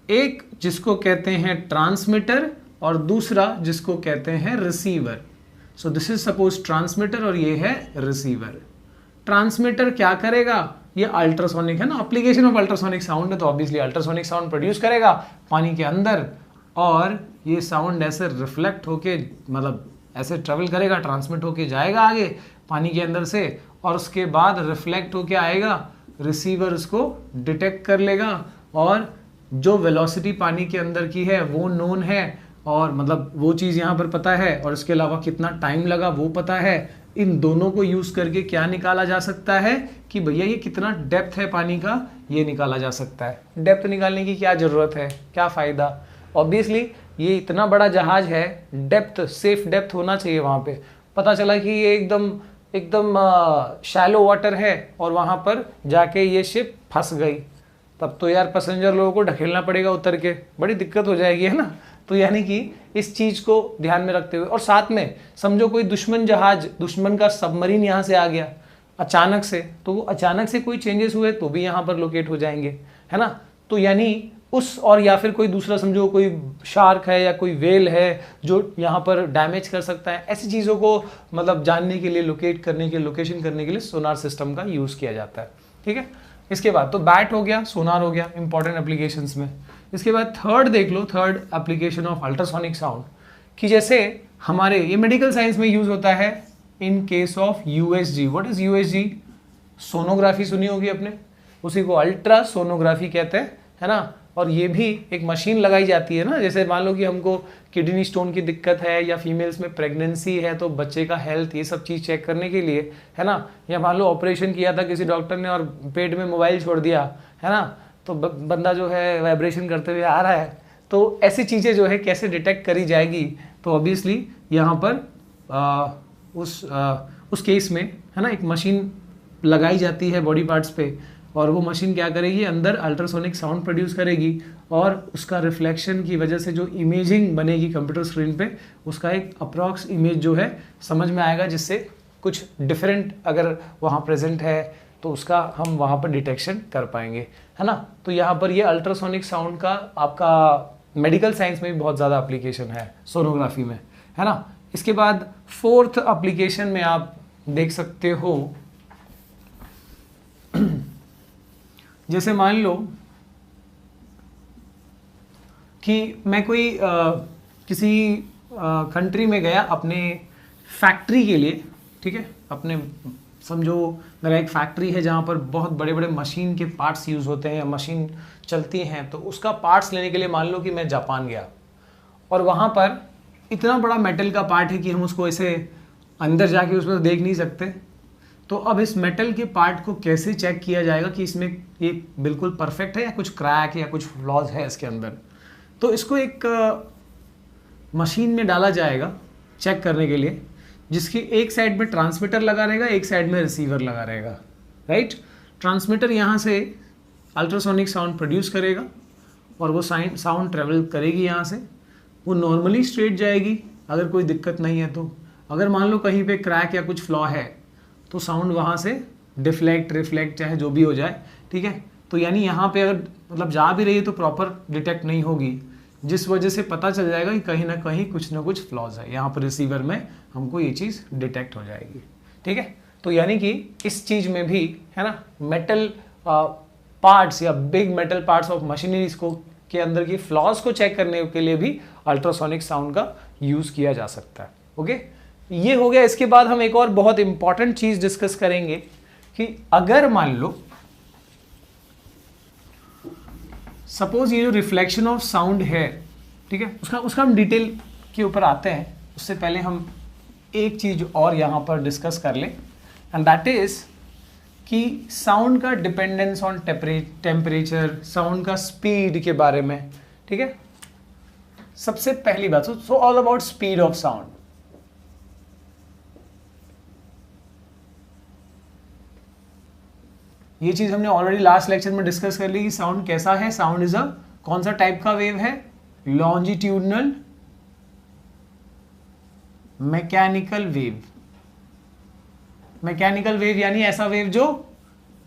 एक जिसको कहते हैं ट्रांसमीटर और दूसरा जिसको कहते हैं receiver. So this is suppose transmitter और ये है रिसीवर। ट्रांसमीटर क्या करेगा? ये अल्ट्रासोनिक है ना, एप्लीकेशन ऑफ अल्ट्रासोनिक साउंड है, तो ऑब्वियसली अल्ट्रासोनिक साउंड प्रोड्यूस करेगा पानी के अंदर और ये साउंड ऐसे रिफ्लेक्ट होके मतलब ऐसे ट्रेवल करेगा, ट्रांसमिट होके जाएगा आगे पानी के अंदर से और उसके बाद रिफ्लेक्ट होके आएगा, रिसीवर उसको डिटेक्ट कर लेगा और जो वेलोसिटी पानी के अंदर की है वो नोन है और मतलब वो चीज़ यहाँ पर पता है और इसके अलावा कितना टाइम लगा वो पता है। इन दोनों को यूज़ करके क्या निकाला जा सकता है कि भैया ये कितना डेप्थ है पानी का, ये निकाला जा सकता है। डेप्थ निकालने की क्या ज़रूरत है, क्या फ़ायदा? ऑब्वियसली ये इतना बड़ा जहाज है, डेप्थ, सेफ डेप्थ होना चाहिए वहाँ पे। पता चला कि ये एकदम शैलो वाटर है और वहाँ पर जाके ये शिप फंस गई, तब तो यार पैसेंजर लोगों को ढकेलना पड़ेगा उतर के, बड़ी दिक्कत हो जाएगी, है ना। तो यानी कि इस चीज़ को ध्यान में रखते हुए और साथ में समझो कोई दुश्मन जहाज, दुश्मन का सबमरीन यहाँ से आ गया अचानक से, तो वो अचानक से कोई चेंजेस हुए तो भी यहाँ पर लोकेट हो जाएंगे, है ना। तो यानी उस और या फिर कोई दूसरा समझो कोई शार्क है या कोई वेल है जो यहाँ पर डैमेज कर सकता है, ऐसी चीज़ों को मतलब जानने के लिए, लोकेट करने के, लोकेशन करने के लिए सोनार सिस्टम का यूज़ किया जाता है, ठीक है। इसके बाद तो बैट हो गया, सोनार हो गया इंपॉर्टेंट एप्लीकेशंस में। इसके बाद थर्ड देख लो, third application of ultrasonic sound कि जैसे हमारे ये मेडिकल साइंस में यूज होता है इन case of USG। What is USG? Sonography सुनी होगी आपने, उसी को अल्ट्रा सोनोग्राफी कहते हैं, है ना। और ये भी एक मशीन लगाई जाती है ना, जैसे मान लो कि हमको किडनी स्टोन की दिक्कत है या फीमेल्स में प्रेगनेंसी है तो बच्चे का हेल्थ, ये सब चीज़ चेक करने के लिए, है ना। या मान लो ऑपरेशन किया था किसी डॉक्टर ने और पेट में मोबाइल छोड़ दिया, है ना, तो बंदा जो है वाइब्रेशन करते हुए आ रहा है, तो ऐसी चीज़ें जो है कैसे डिटेक्ट करी जाएगी? तो ऑब्वियसली यहाँ पर उस केस में, है ना, एक मशीन लगाई जाती है बॉडी पार्ट्स पे और वो मशीन क्या करेगी, अंदर अल्ट्रासोनिक साउंड प्रोड्यूस करेगी और उसका रिफ्लेक्शन की वजह से जो इमेजिंग बनेगी कंप्यूटर स्क्रीन पे, उसका एक अप्रॉक्स इमेज जो है समझ में आएगा, जिससे कुछ डिफरेंट अगर वहाँ प्रेजेंट है तो उसका हम वहाँ पर डिटेक्शन कर पाएंगे, है ना। तो यहाँ पर ये अल्ट्रासोनिक साउंड का आपका मेडिकल साइंस में भी बहुत ज़्यादा एप्लीकेशन है, सोनोग्राफी में, है ना। इसके बाद फोर्थ एप्लीकेशन में आप देख सकते हो जैसे मान लो कि मैं कोई किसी कंट्री में गया अपने फैक्ट्री के लिए, ठीक है, अपने समझो मेरा एक फैक्ट्री है जहाँ पर बहुत बड़े बड़े मशीन के पार्ट्स यूज़ होते हैं या मशीन चलती हैं, तो उसका पार्ट्स लेने के लिए मान लो कि मैं जापान गया और वहाँ पर इतना बड़ा मेटल का पार्ट है कि हम उसको ऐसे अंदर जाके उसमें तो देख नहीं सकते। तो अब इस मेटल के पार्ट को कैसे चेक किया जाएगा कि इसमें ये बिल्कुल परफेक्ट है या कुछ क्रैक या कुछ फ्लॉज है इसके अंदर। तो इसको एक मशीन में डाला जाएगा चेक करने के लिए, जिसकी एक साइड में ट्रांसमीटर लगा रहेगा, एक साइड में रिसीवर लगा रहेगा, राइट। ट्रांसमीटर यहाँ से अल्ट्रासोनिक साउंड प्रोड्यूस करेगा और वो साउंड ट्रेवल करेगी यहाँ से, वो नॉर्मली स्ट्रेट जाएगी अगर कोई दिक्कत नहीं है तो। अगर मान लो कहीं पे क्रैक या कुछ फ्लॉ है तो साउंड वहाँ से डिफ्लेक्ट रिफ्लेक्ट चाहे जो भी हो जाए, ठीक है। तो यानी यहाँ पे अगर मतलब जा भी रही है तो प्रॉपर डिटेक्ट नहीं होगी, जिस वजह से पता चल जाएगा कि कहीं ना कहीं कुछ ना कुछ फ्लॉज है। यहाँ पर रिसीवर में हमको ये चीज़ डिटेक्ट हो जाएगी, ठीक है। तो यानी कि इस चीज़ में भी है ना, मेटल पार्ट्स या big metal parts of machineries को के अंदर की फ्लॉज को चेक करने के लिए भी अल्ट्रासोनिक साउंड का यूज़ किया जा सकता है। ओके, ये हो गया। इसके बाद हम एक और बहुत इंपॉर्टेंट चीज़ डिस्कस करेंगे कि अगर मान लो सपोज ये जो रिफ्लेक्शन ऑफ साउंड है, ठीक है, उसका हम डिटेल के ऊपर आते हैं। उससे पहले हम एक चीज़ और यहाँ पर डिस्कस कर लें, एंड दैट इज कि साउंड का डिपेंडेंस ऑन टेम्परेचर, साउंड का स्पीड के बारे में, ठीक है। सबसे पहली बात, so all about speed of sound. ये चीज हमने ऑलरेडी लास्ट लेक्चर में डिस्कस कर ली कि साउंड कैसा है। साउंड इज अ कौन सा टाइप का वेव है? Longitudinal mechanical wave. Mechanical wave यानी ऐसा वेव जो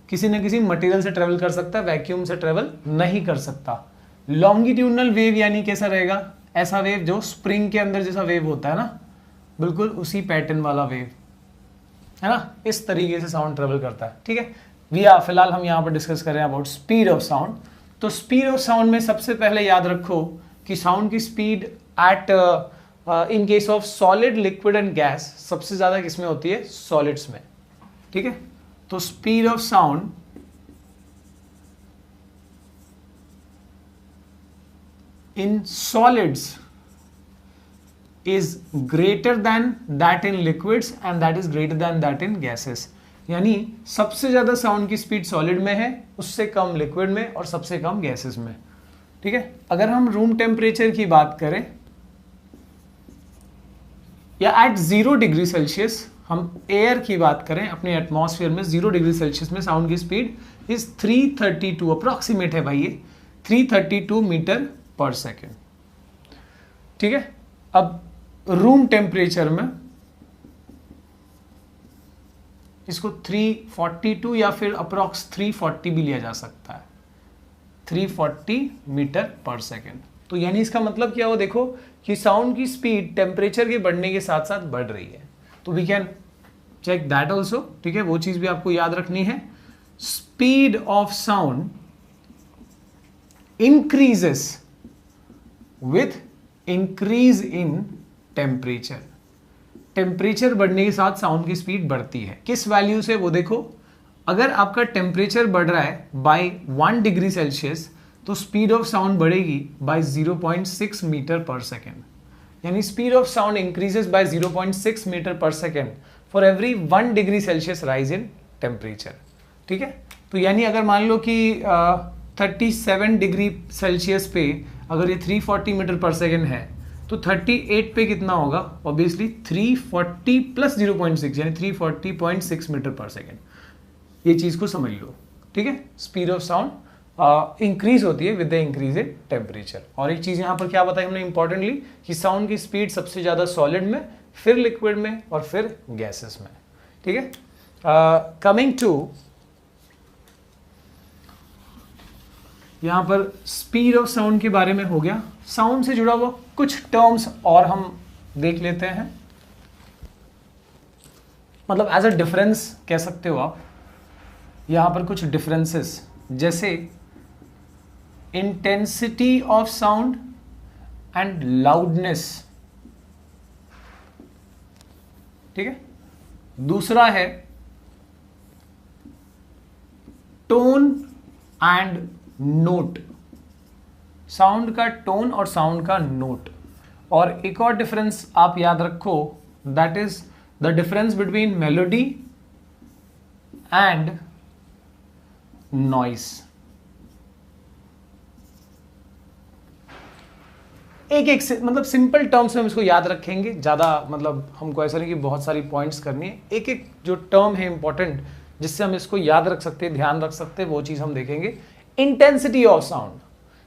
किसी न किसी मटेरियल से ट्रेवल कर सकता है, वैक्यूम से ट्रेवल नहीं कर सकता। लॉन्गिट्यूडनल वेव यानी कैसा रहेगा? ऐसा वेव जो स्प्रिंग के अंदर जैसा वेव होता है ना, बिल्कुल उसी पैटर्न वाला वेव, है ना, इस तरीके से साउंड ट्रेवल करता है, ठीक है। फिलहाल हम यहाँ पर डिस्कस कर रहे हैं अबाउट स्पीड ऑफ साउंड। तो स्पीड ऑफ साउंड में सबसे पहले याद रखो कि साउंड की speed at in case of solid, liquid and gas सबसे ज्यादा किसमें होती है? सॉलिड्स में, ठीक है। तो speed of sound in solids is greater than that in liquids and that is greater than that in gases। यानी सबसे ज्यादा साउंड की स्पीड सॉलिड में है, उससे कम लिक्विड में और सबसे कम गैसेस में, ठीक है। अगर हम रूम टेम्परेचर की बात करें या एट 0 डिग्री सेल्सियस हम एयर की बात करें, अपने एटमॉस्फेयर में 0 डिग्री सेल्सियस में साउंड की स्पीड इज 332, अप्रोक्सीमेट है भाई ये, 332 मीटर पर सेकेंड, ठीक है। अब रूम टेम्परेचर में इसको 342 या फिर अप्रोक्स 340 भी लिया जा सकता है, 340 मीटर पर सेकेंड। तो यानी इसका मतलब क्या हो, देखो कि साउंड की स्पीड टेम्परेचर के बढ़ने के साथ साथ बढ़ रही है। तो we can check that also, ठीक है, वो चीज भी आपको याद रखनी है। Speed of sound increases with increase in temperature. Temperature बढ़ने के साथ साउंड की स्पीड बढ़ती है। किस वैल्यू से? वो देखो, अगर आपका टेम्परेचर बढ़ रहा है बाय 1 डिग्री सेल्सियस तो स्पीड ऑफ साउंड बढ़ेगी बाय 0.6 मीटर पर सेकेंड। यानी speed of sound increases by 0.6 metre per second for every 1 degree Celsius rise in temperature, ठीक है। तो यानी अगर मान लो कि 37 डिग्री सेल्सियस पे अगर ये 340 मीटर पर सेकेंड है तो 38 पे कितना होगा? ऑब्वियसली 340 प्लस 0.6 यानी 340.6 मीटर पर सेकेंड। ये चीज को समझ लो, ठीक है। स्पीड ऑफ साउंड इंक्रीज होती है with the increase in temperature. और एक चीज यहां पर क्या बताई हमने इंपॉर्टेंटली कि साउंड की स्पीड सबसे ज्यादा सॉलिड में, फिर लिक्विड में और फिर गैसेस में, ठीक है। कमिंग टू यहां पर स्पीड ऑफ साउंड के बारे में हो गया। साउंड से जुड़ा हुआ कुछ टर्म्स और हम देख लेते हैं, मतलब एज अ डिफरेंस कह सकते हो आप। यहां पर कुछ डिफरेंसेस जैसे intensity of sound and loudness, ठीक है। दूसरा है टोन एंड नोट, साउंड का टोन और साउंड का नोट। और एक और डिफरेंस आप याद रखो, that is the difference between melody and noise. एक एक से मतलब सिंपल टर्म्स में हम इसको याद रखेंगे, ज़्यादा मतलब हमको ऐसा नहीं कि बहुत सारी पॉइंट्स करनी है, एक एक जो टर्म है इंपॉर्टेंट जिससे हम इसको याद रख सकते हैं, ध्यान रख सकते हैं, वो चीज़ हम देखेंगे। इंटेंसिटी ऑफ साउंड,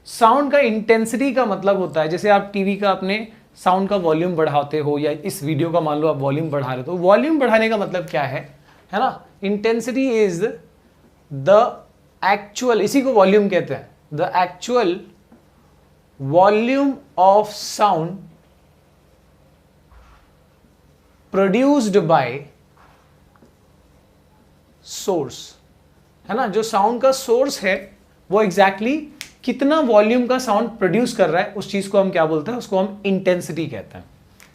साउंड का इंटेंसिटी का मतलब होता है, जैसे आप टीवी का अपने साउंड का वॉल्यूम बढ़ाते हो या इस वीडियो का मान लो आप वॉल्यूम बढ़ा रहे हो, तो वॉल्यूम बढ़ाने का मतलब क्या है ना? इंटेंसिटी इज द एक्चुअल, इसी को वॉल्यूम कहते हैं, the actual volume of sound produced by source, है ना? जो साउंड का सोर्स है वो एग्जैक्टली कितना वॉल्यूम का साउंड प्रोड्यूस कर रहा है, उस चीज को हम क्या बोलते हैं? उसको हम इंटेंसिटी कहते हैं,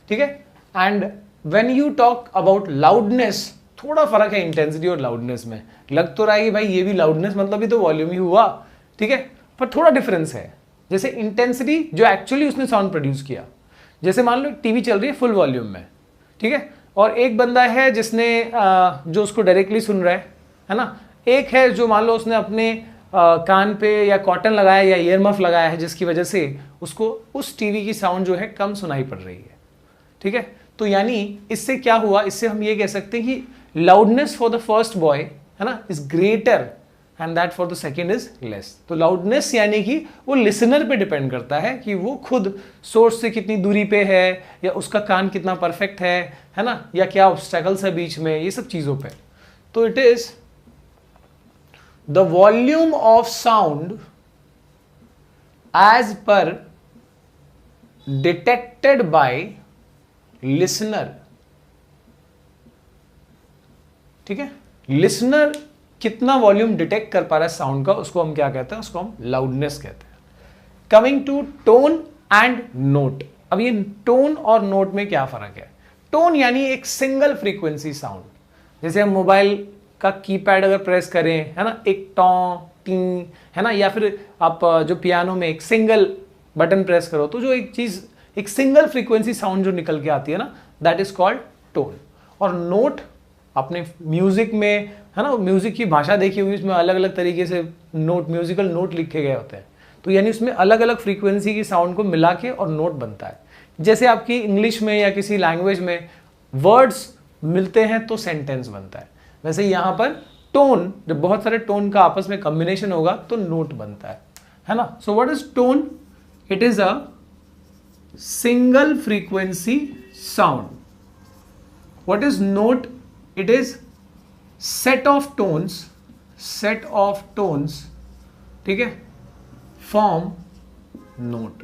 ठीक है। And when you talk about loudness, थोड़ा फर्क है इंटेंसिटी और लाउडनेस में। लग तो रहा है कि भाई ये भी लाउडनेस मतलब ही तो वॉल्यूम ही हुआ, ठीक है, पर थोड़ा डिफरेंस है। जैसे इंटेंसिटी जो एक्चुअली उसने साउंड प्रोड्यूस किया, जैसे मान लो टीवी चल रही है फुल वॉल्यूम में, ठीक है, और एक बंदा है जिसने जो उसको डायरेक्टली सुन रहा है ना, एक है जो मान लो उसने अपने कान पे या कॉटन लगाया या ईयर मफ लगाया है, जिसकी वजह से उसको उस टीवी की साउंड जो है कम सुनाई पड़ रही है, ठीक है। तो यानी इससे क्या हुआ, इससे हम ये कह सकते हैं कि loudness for the first boy, है ना, is greater and that for the second is less. तो लाउडनेस यानी कि वो लिसनर पे डिपेंड करता है कि वो खुद सोर्स से कितनी दूरी पे है, या उसका कान कितना परफेक्ट है ना, या क्या ऑब्स्टेकल्स है बीच में, ये सब चीजों पे। तो it is the volume of sound as per detected by listener, ठीक है। लिसनर कितना वॉल्यूम डिटेक्ट कर पा रहा है साउंड का, उसको हम क्या कहते हैं? उसको हम लाउडनेस कहते हैं। Coming to tone and note. अब ये टोन और नोट में क्या फर्क है? टोन यानी एक सिंगल फ्रीक्वेंसी साउंड, जैसे हम मोबाइल का कीपैड अगर प्रेस करें, है ना, एक टॉ टिंग, है ना, या फिर आप जो पियानो में एक सिंगल बटन प्रेस करो, तो जो एक चीज, एक सिंगल फ्रीक्वेंसी साउंड जो निकल के आती है ना, दैट इज कॉल्ड टोन। और नोट अपने म्यूजिक में, है ना, म्यूजिक की भाषा देखी हुई, उसमें अलग अलग तरीके से नोट, म्यूजिकल नोट लिखे गए होते हैं, तो यानी उसमें अलग अलग फ्रीक्वेंसी की साउंड को मिला के और नोट बनता है। जैसे आपकी इंग्लिश में या किसी लैंग्वेज में वर्ड्स मिलते हैं तो सेंटेंस बनता है, वैसे यहां पर टोन, जब बहुत सारे टोन का आपस में कॉम्बिनेशन होगा तो नोट बनता है ना। So what is tone? It is a single frequency sound. What is note? It is set of tones, set of tones, ठीक है, फॉर्म नोट।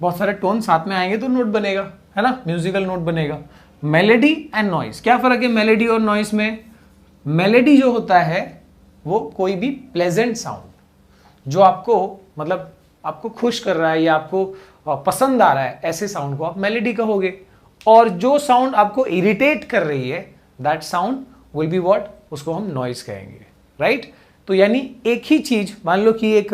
बहुत सारे टोन साथ में आएंगे तो नोट बनेगा, है ना, म्यूजिकल नोट बनेगा। मेलेडी एंड नॉइस, क्या फर्क है मेलेडी और नॉइस में? मेलेडी जो होता है वो कोई भी प्लेजेंट साउंड जो आपको मतलब आपको खुश कर रहा है या आपको पसंद आ रहा है, ऐसे साउंड को आप मेलेडी कहोगे। और जो साउंड आपको इरिटेट कर रही है, that sound will be what? उसको हम नॉइस कहेंगे, राइट। तो यानी एक ही चीज, मान लो कि एक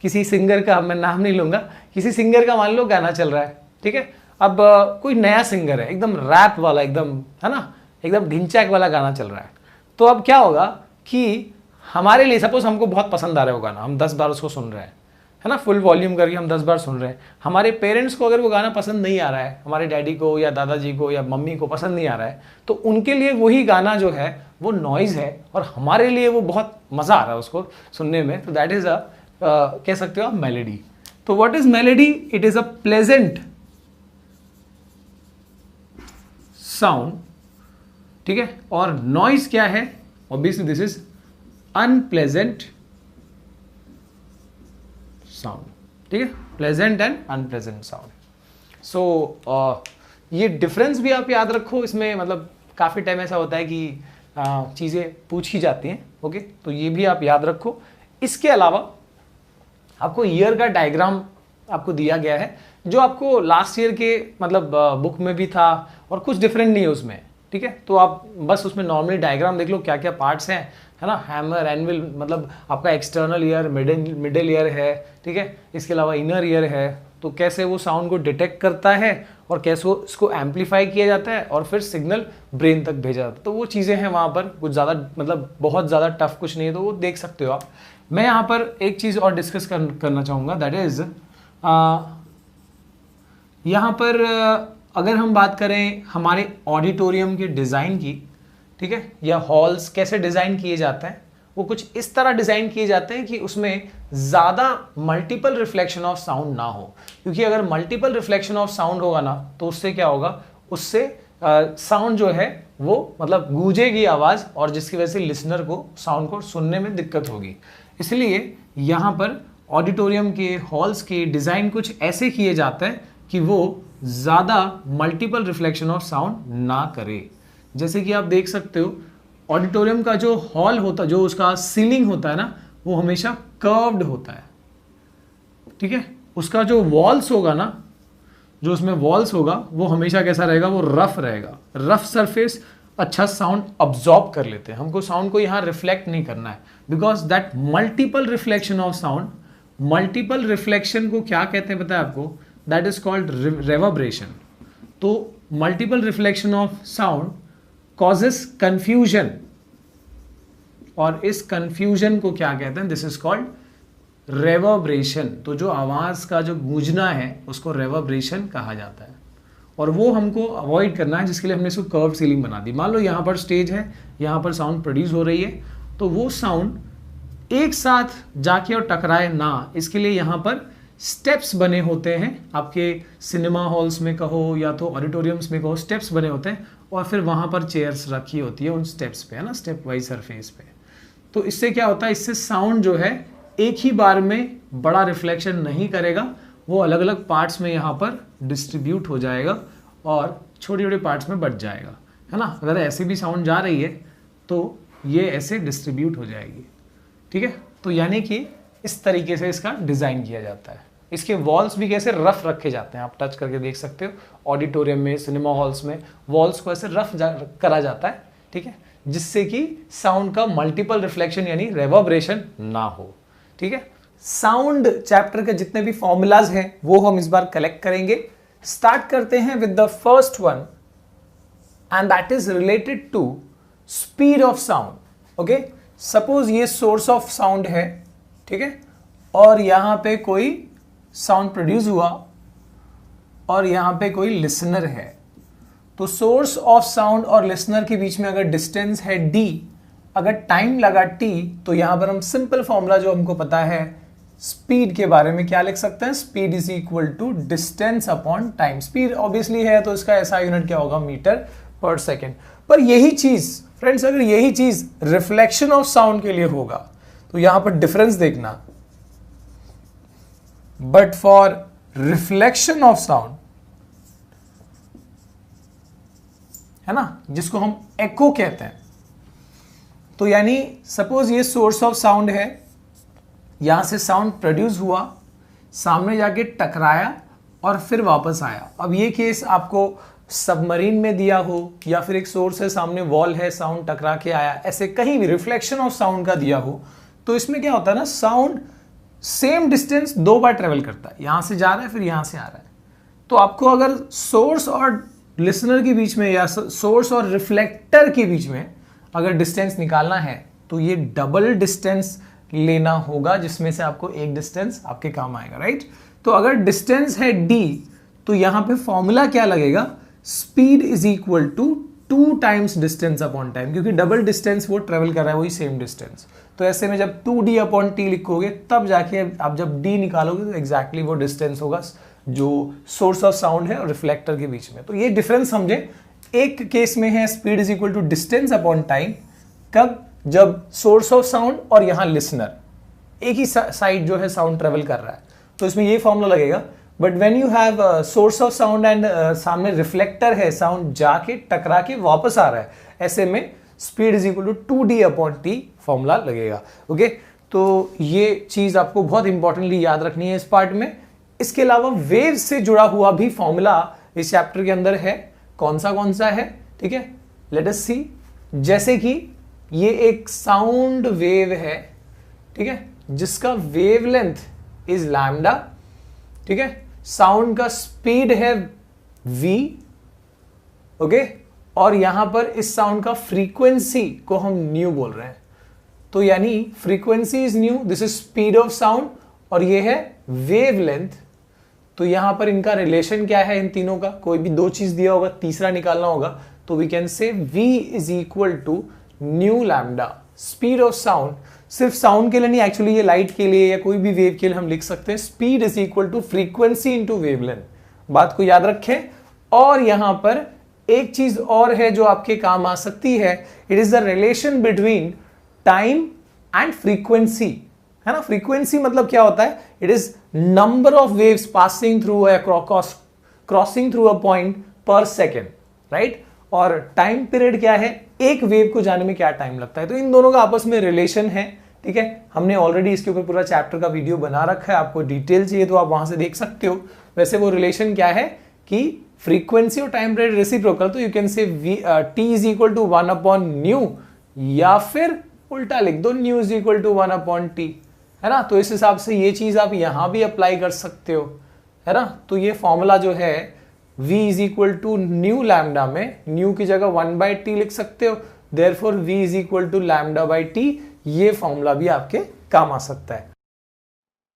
किसी सिंगर का, मैं नाम नहीं लूंगा, किसी सिंगर का मान लो गाना चल रहा है, ठीक है। अब कोई नया सिंगर है, एकदम रैप वाला, एकदम, है ना, एकदम ढिंचैक वाला गाना चल रहा है, तो अब क्या होगा कि हमारे लिए, सपोज हमको बहुत पसंद आ रहा है वो गाना, हम 10 बार उसको सुन रहे हैं, है ना, फुल वॉल्यूम करके हम 10 बार सुन रहे हैं। हमारे पेरेंट्स को अगर वो गाना पसंद नहीं आ रहा है, हमारे डैडी को या दादाजी को या मम्मी को पसंद नहीं आ रहा है, तो उनके लिए वही गाना जो है वो नॉइज है, और हमारे लिए वो बहुत मजा आ रहा है उसको सुनने में, तो दैट इज अ कह सकते हो आप मेलेडी। तो what is melody? It is a pleasant sound, ठीक है। और नॉइज क्या है? Obviously this is unpleasant sound, ठीक है, प्लेजेंट एंड अनप्लेजेंट साउंड। सो ये डिफरेंस भी आप याद रखो इसमें, मतलब काफी टाइम ऐसा होता है कि चीजें पूछी जाती हैं, ओके, तो ये भी आप याद रखो। इसके अलावा आपको ईयर का डायग्राम आपको दिया गया है, जो आपको लास्ट ईयर के मतलब बुक में भी था, और कुछ डिफरेंट नहीं है उसमें, ठीक है। तो आप बस उसमें नॉर्मली डायग्राम देख लो, क्या क्या पार्ट्स हैं, है ना, हैमर, एनविल, मतलब आपका एक्सटर्नल ईयर, मिडिल ईयर है, ठीक है, इसके अलावा इनर ईयर है, तो कैसे वो साउंड को डिटेक्ट करता है और कैसे वो इसको एम्पलीफाई किया जाता है और फिर सिग्नल ब्रेन तक भेजा जाता है। तो वो चीज़ें हैं वहाँ पर, कुछ ज़्यादा मतलब बहुत ज़्यादा टफ कुछ नहीं है, तो वो देख सकते हो आप। मैं यहाँ पर एक चीज़ और डिस्कस करना चाहूँगा, दैट इज़ यहाँ पर अगर हम बात करें हमारे ऑडिटोरियम के डिज़ाइन की, ठीक है, या हॉल्स कैसे डिज़ाइन किए जाते हैं, वो कुछ इस तरह डिज़ाइन किए जाते हैं कि उसमें ज़्यादा मल्टीपल रिफ्लेक्शन ऑफ साउंड ना हो। क्योंकि अगर मल्टीपल रिफ्लेक्शन ऑफ साउंड होगा ना तो उससे क्या होगा, उससे साउंड जो है वो मतलब गूंजेगी आवाज़, और जिसकी वजह से लिसनर को साउंड को सुनने में दिक्कत होगी। इसलिए यहाँ पर ऑडिटोरियम के हॉल्स के डिज़ाइन कुछ ऐसे किए जाते हैं कि वो ज़्यादा मल्टीपल रिफ्लेक्शन ऑफ साउंड ना करे। जैसे कि आप देख सकते हो ऑडिटोरियम का जो हॉल होता, जो उसका सीलिंग होता है ना, वो हमेशा कर्व्ड होता है, ठीक है। उसका जो वॉल्स होगा ना, जो उसमें वॉल्स होगा वो हमेशा कैसा रहेगा, वो रफ रहेगा। रफ सरफेस अच्छा साउंड अब्जॉर्ब कर लेते हैं, हमको साउंड को यहाँ रिफ्लेक्ट नहीं करना है, because that multiple reflection of sound, multiple reflection को क्या कहते हैं पता है आपको, दैट इज कॉल्ड रेवर्बरेशन। तो multiple reflection of sound causes confusion, और इस कंफ्यूजन को क्या कहते हैं, दिस इज कॉल्ड रेवर्बरेशन। तो जो आवाज का जो गूंजना है उसको रेवर्बरेशन कहा जाता है, और वो हमको अवॉइड करना है, जिसके लिए हमने इसको कर्व सीलिंग बना दी। मान लो यहाँ पर स्टेज है, यहाँ पर साउंड प्रोड्यूस हो रही है, तो वो साउंड एक साथ जाके और टकराए ना, इसके लिए यहाँ पर स्टेप्स बने होते हैं। आपके सिनेमा हॉल्स में कहो या तो ऑडिटोरियम्स में कहो, स्टेप्स बने होते हैं, और फिर वहाँ पर चेयर्स रखी होती है उन स्टेप्स पे, है ना, स्टेप वाइज सरफेस पे। तो इससे क्या होता है, इससे साउंड जो है एक ही बार में बड़ा रिफ्लेक्शन नहीं करेगा, वो अलग अलग पार्ट्स में यहाँ पर डिस्ट्रीब्यूट हो जाएगा और छोटे छोटे पार्ट्स में बट जाएगा, है ना। अगर ऐसे भी साउंड जा रही है तो ये ऐसे डिस्ट्रीब्यूट हो जाएगी, ठीक है। तो यानी कि इस तरीके से इसका डिज़ाइन किया जाता है। इसके वॉल्स भी कैसे रफ रखे जाते हैं, आप टच करके देख सकते हो। ऑडिटोरियम में, सिनेमा हॉल्स में वॉल्स को ऐसे रफ करा जाता है, ठीक है, जिससे कि साउंड का मल्टीपल रिफ्लेक्शन यानी रेवर्बरेशन ना हो, ठीक है। साउंड चैप्टर के जितने भी फॉर्मूलाज हैं वो हम इस बार कलेक्ट करेंगे। स्टार्ट करते हैं with the first one, and that is related to speed of sound. Okay, suppose ये सोर्स ऑफ साउंड है, ठीक है, और यहां पे कोई साउंड प्रोड्यूस हुआ और यहां पे कोई लिसनर है। तो सोर्स ऑफ साउंड और लिसनर के बीच में अगर डिस्टेंस है d, अगर टाइम लगा t, तो यहां पर हम सिंपल फॉर्मूला जो हमको पता है स्पीड के बारे में क्या लिख सकते हैं, speed is equal to distance upon time. Speed obviously है तो इसका ऐसा यूनिट क्या होगा, मीटर पर सेकेंड। पर यही चीज फ्रेंड्स, अगर यही चीज रिफ्लेक्शन ऑफ साउंड के लिए होगा तो यहां पर डिफरेंस देखना, but for reflection of sound, है ना, जिसको हम एको कहते हैं, तो यानी सपोज ये सोर्स ऑफ साउंड है, यहां से साउंड प्रोड्यूस हुआ, सामने जाके टकराया और फिर वापस आया। अब ये केस आपको सबमरीन में दिया हो या फिर एक सोर्स है, सामने वॉल है, साउंड टकरा के आया, ऐसे कहीं भी रिफ्लेक्शन ऑफ साउंड का दिया हो, तो इसमें क्या होता है ना, साउंड सेम डिस्टेंस दो बार ट्रेवल करता है, यहां से जा रहा है फिर यहां से आ रहा है। तो आपको अगर सोर्स और लिसनर के बीच में या सोर्स और रिफ्लेक्टर के बीच में अगर डिस्टेंस निकालना है तो ये डबल डिस्टेंस लेना होगा, जिसमें से आपको एक डिस्टेंस आपके काम आएगा, राइट। तो अगर डिस्टेंस है d, तो यहां पे फॉर्मूला क्या लगेगा, speed is equal to 2 times distance upon time, क्योंकि डबल डिस्टेंस वो ट्रेवल कर रहा है, वही सेम डिस्टेंस। तो ऐसे में जब 2d अपॉन t लिखोगे तब जाके आप जब d निकालोगे तो एग्जैक्टली वो डिस्टेंस होगा जो सोर्स ऑफ साउंड है और रिफ्लेक्टर के बीच में। तो ये डिफरेंस समझे, एक केस में है speed is equal to distance upon time, कब, जब सोर्स ऑफ साउंड और यहां लिसनर एक ही साइड जो है साउंड ट्रेवल कर रहा है, तो इसमें ये फॉर्मूला लगेगा। But when you have source of sound and सामने रिफ्लेक्टर है, साउंड जाके टकरा के वापस आ रहा है, ऐसे में speed is equal to 2d अपॉन t फॉर्मूला लगेगा। ओके, तो ये चीज आपको बहुत इंपॉर्टेंटली याद रखनी है इस पार्ट में। इसके अलावा वेव से जुड़ा हुआ भी फॉर्मूला इस चैप्टर के अंदर है। कौन सा है, ठीक है, लेट अस सी। जैसे कि ये एक साउंड वेव है, ठीक है, जिसका वेवलेंथ इज लैम्डा, ठीक है, साउंड का स्पीड है v, ओके, और यहां पर इस साउंड का फ्रीक्वेंसी को हम न्यू बोल रहे हैं। तो यानी frequency is new, this is speed of sound, और ये है वेवलेंथ। तो यहां पर इनका रिलेशन क्या है इन तीनों का, कोई भी दो चीज दिया होगा, तीसरा निकालना होगा, तो we can say v is equal to nu lambda, speed of sound. सिर्फ साउंड के लिए नहीं, एक्चुअली ये लाइट के लिए या कोई भी वेव के लिए हम लिख सकते हैं speed is equal to frequency into wavelength. बात को याद रखें। और यहां पर एक चीज और है जो आपके काम आ सकती है, it is the relation between time and frequency, है ना। फ्रीक्वेंसी मतलब क्या होता है, it is number of waves passing through crossing through a point पर सेकेंड, राइट। और टाइम पीरियड क्या है, एक वेव को जाने में क्या टाइम लगता है। तो इन दोनों का आपस में रिलेशन है, ठीक है। हमने ऑलरेडी इसके ऊपर पूरा चैप्टर का वीडियो बना रखा है, आपको डिटेल चाहिए तो आप वहां से देख सकते हो। वैसे वो रिलेशन क्या है कि फ्रीक्वेंसी और टाइम पीरियड रेसिप्रोकल, तो you can say T is equal to 1 upon nu, या फिर उल्टा लिख दो nu is equal to 1 upon T, है ना। तो इस हिसाब से ये चीज आप यहां भी अप्लाई कर सकते हो, है ना। तो ये फॉर्मूला जो है v is equal to nu lambda में न्यू की जगह 1/t लिख सकते हो, therefore v is equal to lambda by T. ये फॉर्मूला भी आपके काम आ सकता है।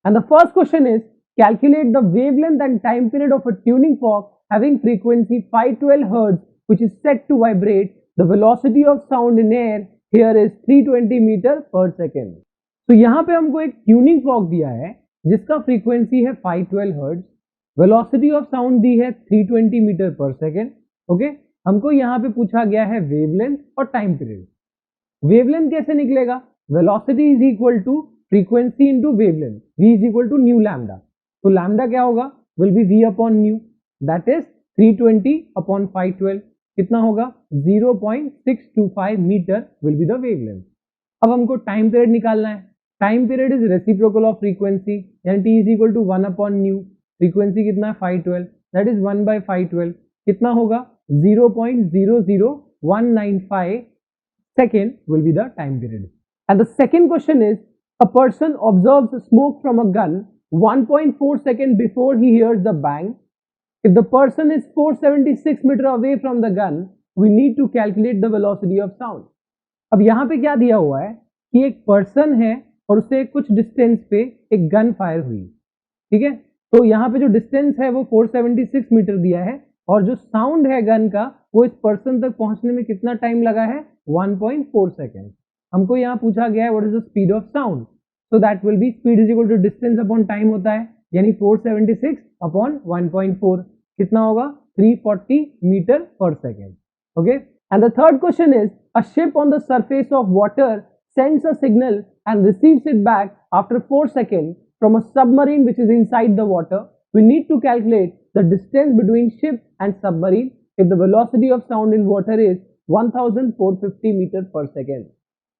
And the first question is, calculate the wavelength and time period of a tuning fork having frequency 512 Hz which is set to vibrate. The velocity of sound in air here is 320 meter per second. तो यहाँ पे हमको एक ट्यूनिंग फॉर्क दिया है जिसका फ्रीक्वेंसी है 512 Hz, वेलोसिटी ऑफ साउंड दी है 320 मीटर पर सेकेंड, ओके। हमको यहाँ पे पूछा गया है वेवलेंथ और टाइम पीरियड। वेवलेंथ कैसे निकलेगा, velocity is equal to frequency into wavelength, v is equal to nu lambda. तो लैम्डा क्या होगा, will be v upon nu, that is 320 upon 512, कितना होगा 0.625 metre will be the wavelength. अब हमको टाइम पीरियड निकालना है। Time period is reciprocal of frequency, यानी t is equal to 1 upon nu, frequency कितना है 512, दैट इज 1 बाई 512, कितना होगा 0.00195 second will be the time period. And the second question is, a person observes smoke from a gun 1.4 seconds before he hears the bang. If the person is 476 meter away from the gun, we need to calculate the velocity of sound. अब यहाँ पे क्या दिया हुआ है कि एक पर्सन है और उससे कुछ डिस्टेंस पे एक गन फायर हुई, ठीक है। तो यहाँ पे जो डिस्टेंस है वो 476 मीटर दिया है, और जो साउंड है गन का वो इस पर्सन तक पहुंचने में कितना टाइम लगा है 1.4 सेकेंड। हमको यहाँ पूछा गया है what is the speed of sound, so that will be speed is equal to distance upon time होता है, यानी 476 अपॉन 1.4 कितना होगा 340 metre per second, okay. And the third question is, a ship on the surface of water sends a signal and receives it back after 4 second from a submarine which is inside the water. We need to calculate the distance between ship and submarine if the velocity of sound in water is 1450 meter per second.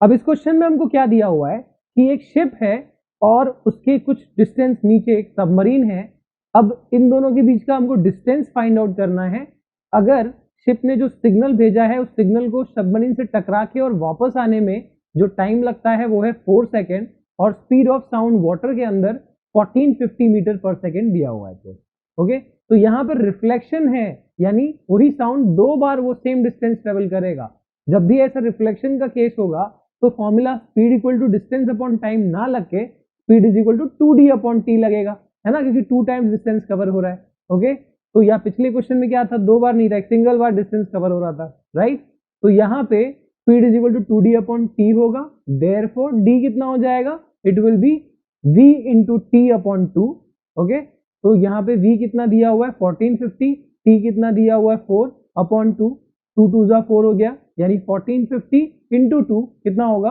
अब इस क्वेश्चन में हमको क्या दिया हुआ है कि एक शिप है और उसके कुछ डिस्टेंस नीचे एक सबमरीन है। अब इन दोनों के बीच का हमको डिस्टेंस फाइंड आउट करना है। अगर शिप ने जो सिग्नल भेजा है उस सिग्नल को सबमरीन से टकरा के और वापस आने में जो टाइम लगता है वो है 4 सेकेंड, और स्पीड ऑफ साउंड वाटर के अंदर 1450 मीटर पर सेकेंड दिया हुआ है। तो ओके, तो यहाँ पर रिफ्लेक्शन है, यानी वही साउंड दो बार वो सेम डिस्टेंस ट्रेवल करेगा। जब भी ऐसा रिफ्लेक्शन का केस होगा तो formula speed equal to distance upon time ना लग के speed is equal to 2d upon T लगेगा, है ना, क्योंकि 2 टाइम्स डिस्टेंस कवर हो रहा है। ओके, तो यहाँ पिछले क्वेश्चन में क्या था, 2 बार नहीं था, एक सिंगल बार डिस्टेंस कवर हो रहा था, राइट। तो यहाँ पे speed is equal to 2d upon T होगा, देयरफॉर d कितना हो जाएगा, it will be v into T upon 2। Okay, तो यहाँ पे v कितना दिया हुआ है 1450, t कितना दिया हुआ है 4 अपॉन 2, 2 2 जा 4 हो गया, यानी 1450 इंटू 2 कितना होगा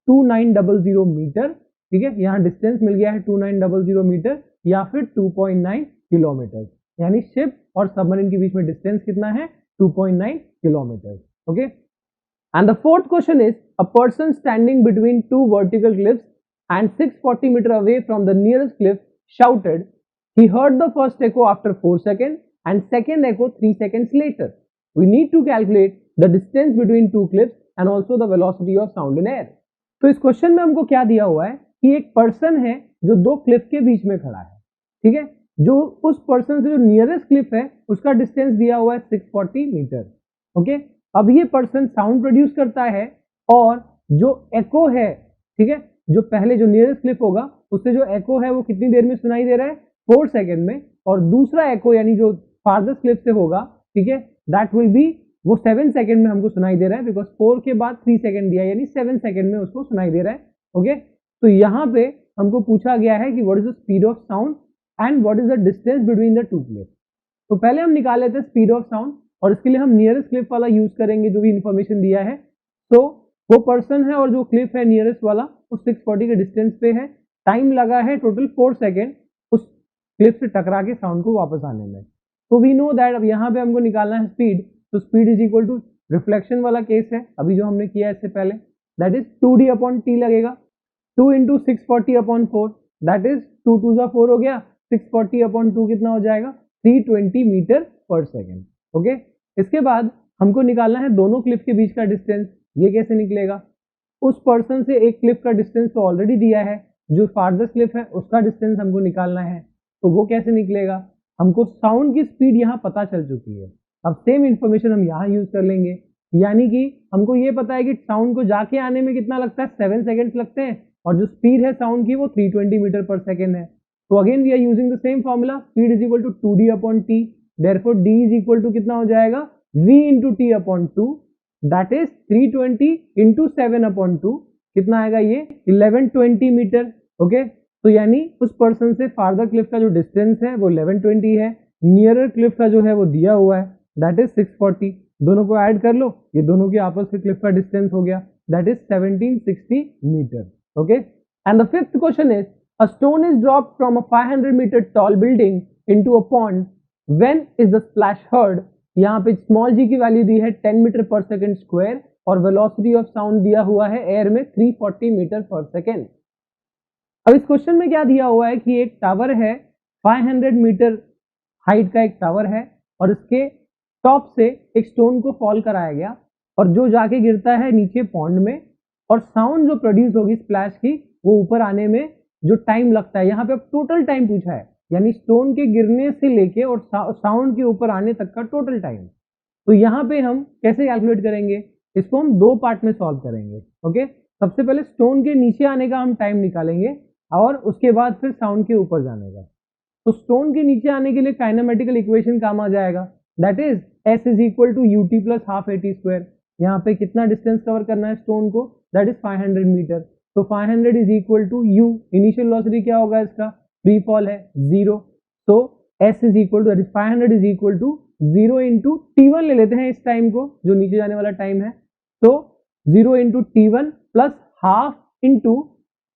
2900 मीटर। ठीक है, यहाँ डिस्टेंस मिल गया है 2900 मीटर या फिर 2.9 किलोमीटर, यानी शिप और सबमरीन के बीच में डिस्टेंस कितना है 2.9 kilometre. Okay, and the fourth question is, a person standing between 2 vertical cliffs and 640 meter away from the nearest cliff shouted. He heard the first echo after 4 seconds and second echo 3 seconds later. We need to calculate the distance between two cliffs and also the velocity of sound in air. तो इस क्वेश्चन में हमको क्या दिया हुआ है कि एक पर्सन है जो 2 क्लिफ के बीच में खड़ा है, ठीक है। जो उस पर्सन से जो नियरेस्ट क्लिफ है उसका डिस्टेंस दिया हुआ है 640 मीटर। ओके, अब ये पर्सन साउंड प्रोड्यूस करता है और जो एको है, ठीक है, जो पहले जो नियरेस्ट क्लिफ होगा उससे जो एको है वो कितनी देर में सुनाई दे रहा है, 4 सेकेंड में, और दूसरा एको यानी जो फारदेस्ट क्लिफ से होगा, ठीक है, दैट विल बी वो 7 सेकेंड में हमको सुनाई दे रहा है, बिकॉज 4 के बाद 3 सेकेंड दिया यानी 7 सेकेंड में उसको सुनाई दे रहा है। ओके, तो यहाँ पे हमको पूछा गया है कि what is the speed of sound and what is the distance between the two Cliff. तो पहले हम निकाल लेते हैं स्पीड ऑफ साउंड, और इसके लिए हम नियरेस्ट क्लिफ वाला यूज करेंगे जो भी इंफॉर्मेशन दिया है। तो वो पर्सन है और जो क्लिफ है नियरेस्ट वाला उस 640 के डिस्टेंस पे है, टाइम लगा है टोटल 4 सेकेंड उस क्लिफ से टकरा के साउंड को वापस आने में। तो वी नो दैट अब यहाँ पे हमको निकालना है स्पीड, तो speed is equal to reflection वाला केस है अभी जो हमने किया इससे पहले, that is 2d upon T लगेगा, 2 इंटू 640 अपॉन 4, दैट इज 2 2 जा 4 हो गया, 640 अपॉन 2 कितना हो जाएगा, 320 मीटर पर सेकेंड। ओके, इसके बाद हमको निकालना है दोनों क्लिफ के बीच का डिस्टेंस। ये कैसे निकलेगा, उस पर्सन से एक क्लिफ का डिस्टेंस तो ऑलरेडी दिया है, जो फारदेस्ट क्लिफ है उसका डिस्टेंस हमको निकालना है। तो वो कैसे निकलेगा, हमको साउंड की स्पीड यहाँ पता चल चुकी है, अब सेम इंफॉर्मेशन हम यहाँ यूज कर लेंगे, यानी कि हमको ये पता है कि साउंड को जाके आने में कितना लगता है, 7 सेकेंड्स लगते हैं, और जो स्पीड है साउंड की वो 320 मीटर पर सेकेंड है। तो again we are using the same formula, speed is equal to 2d upon T, therefore d is equal to कितना हो जाएगा, v into T upon 2, that is 320 into 7 upon 2, कितना आएगा ये 1120 मीटर। ओके, तो यानी उस पर्सन से फारदर क्लिफ का जो डिस्टेंस है वो 1120 है, नियरर क्लिफ का जो है वो दिया हुआ है दैट इज 640, दोनों को ऐड कर लो, ये दोनों के आपस के क्लिफ का डिस्टेंस हो गया that is 1760 metre. Okay, and the fifth question is a stone is dropped from a 500 meter tall building into a pond, when is the splash heard। यहाँ पे स्मॉल जी की वैल्यू दी है 10 मीटर पर सेकेंड स्क्वायर, और वेलोसिटी ऑफ साउंड दिया हुआ है एयर में 340 मीटर पर सेकेंड। अब इस क्वेश्चन में क्या दिया हुआ है कि एक टावर है, 500 मीटर हाइट का एक टावर है, और इसके टॉप से एक स्टोन को फॉल कराया गया, और जो जाके गिरता है नीचे पॉन्ड में, और साउंड जो प्रोड्यूस होगी स्प्लैश की वो ऊपर आने में जो टाइम लगता है, यहाँ पे अब टोटल टाइम पूछा है, यानी स्टोन के गिरने से लेके और साउंड के ऊपर आने तक का टोटल टाइम। तो यहाँ पे हम कैसे कैलकुलेट करेंगे, इसको हम 2 पार्ट में सॉल्व करेंगे। ओके, सबसे पहले स्टोन के नीचे आने का हम टाइम निकालेंगे, और उसके बाद फिर साउंड के ऊपर जाने का। तो स्टोन के नीचे आने के लिए काइनेमेटिकल इक्वेशन काम आ जाएगा, that is s is equal to ut plus half at square. यहाँ पे कितना डिस्टेंस कवर करना है स्टोन को, दैट इज 500 मीटर, तो 500 is equal to u, initial velocity क्या होगा इसका, फ्री फॉल है 0, तो s is equal to 500 is equal to 0 into t1 ले लेते हैं इस टाइम को जो नीचे जाने वाला टाइम है, तो 0 into t1 plus half into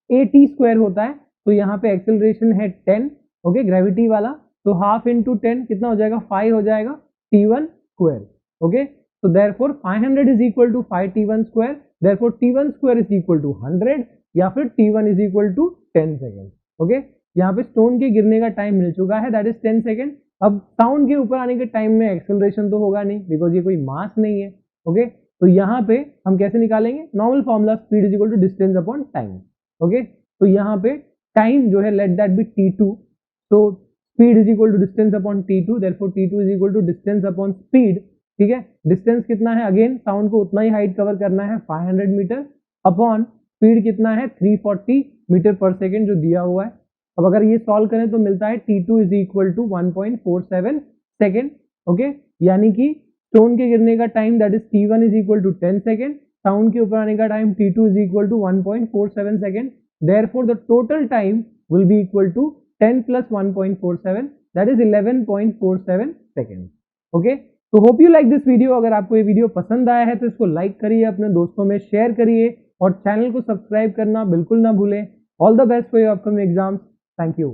at square होता है, तो यहाँ पे एक्सेलरेशन है 10, ओके, ग्रेविटी वाला, तो हाफ इंटू 10 कितना हो जाएगा, 5 हो जाएगा t1 square. Okay, so therefore 500 is equal to 5 t1 square, therefore t1 square is equal to 100, या फिर t1 is equal to 10 second. Okay, यहाँ पे स्टोन के गिरने का टाइम मिल चुका है दैट इज 10 सेकेंड। अब साउंड के ऊपर आने के टाइम में एक्सेलरेशन तो होगा नहीं बिकॉज ये कोई मास नहीं है। ओके, तो यहाँ पे हम कैसे निकालेंगे, normal formula, speed is equal to distance upon time. Okay, तो यहाँ पे टाइम जो है लेट दैट बी t2, तो speed is equal to distance upon t2, therefore t2 is equal to distance upon speed. ठीक है, डिस्टेंस कितना है, अगेन साउंड को उतना ही हाइट कवर करना है 500 मीटर, अपॉन स्पीड कितना है 340 मीटर पर सेकेंड जो दिया हुआ है। अब अगर ये सॉल्व करें तो मिलता है t2 is equal to 1.47 second. Okay, यानी कि स्टोन के गिरने का time that is t1 is equal to 10 second, sound के ऊपर आने का time t2 is equal to 1.47 second, therefore the total time will be equal to 10 plus 1.47 that is 11.47 second. Okay, तो hope you like this video. अगर आपको ये वीडियो पसंद आया है तो इसको लाइक करिए, अपने दोस्तों में शेयर करिए, और चैनल को सब्सक्राइब करना बिल्कुल ना भूलें। All the best for your upcoming exams. Thank you.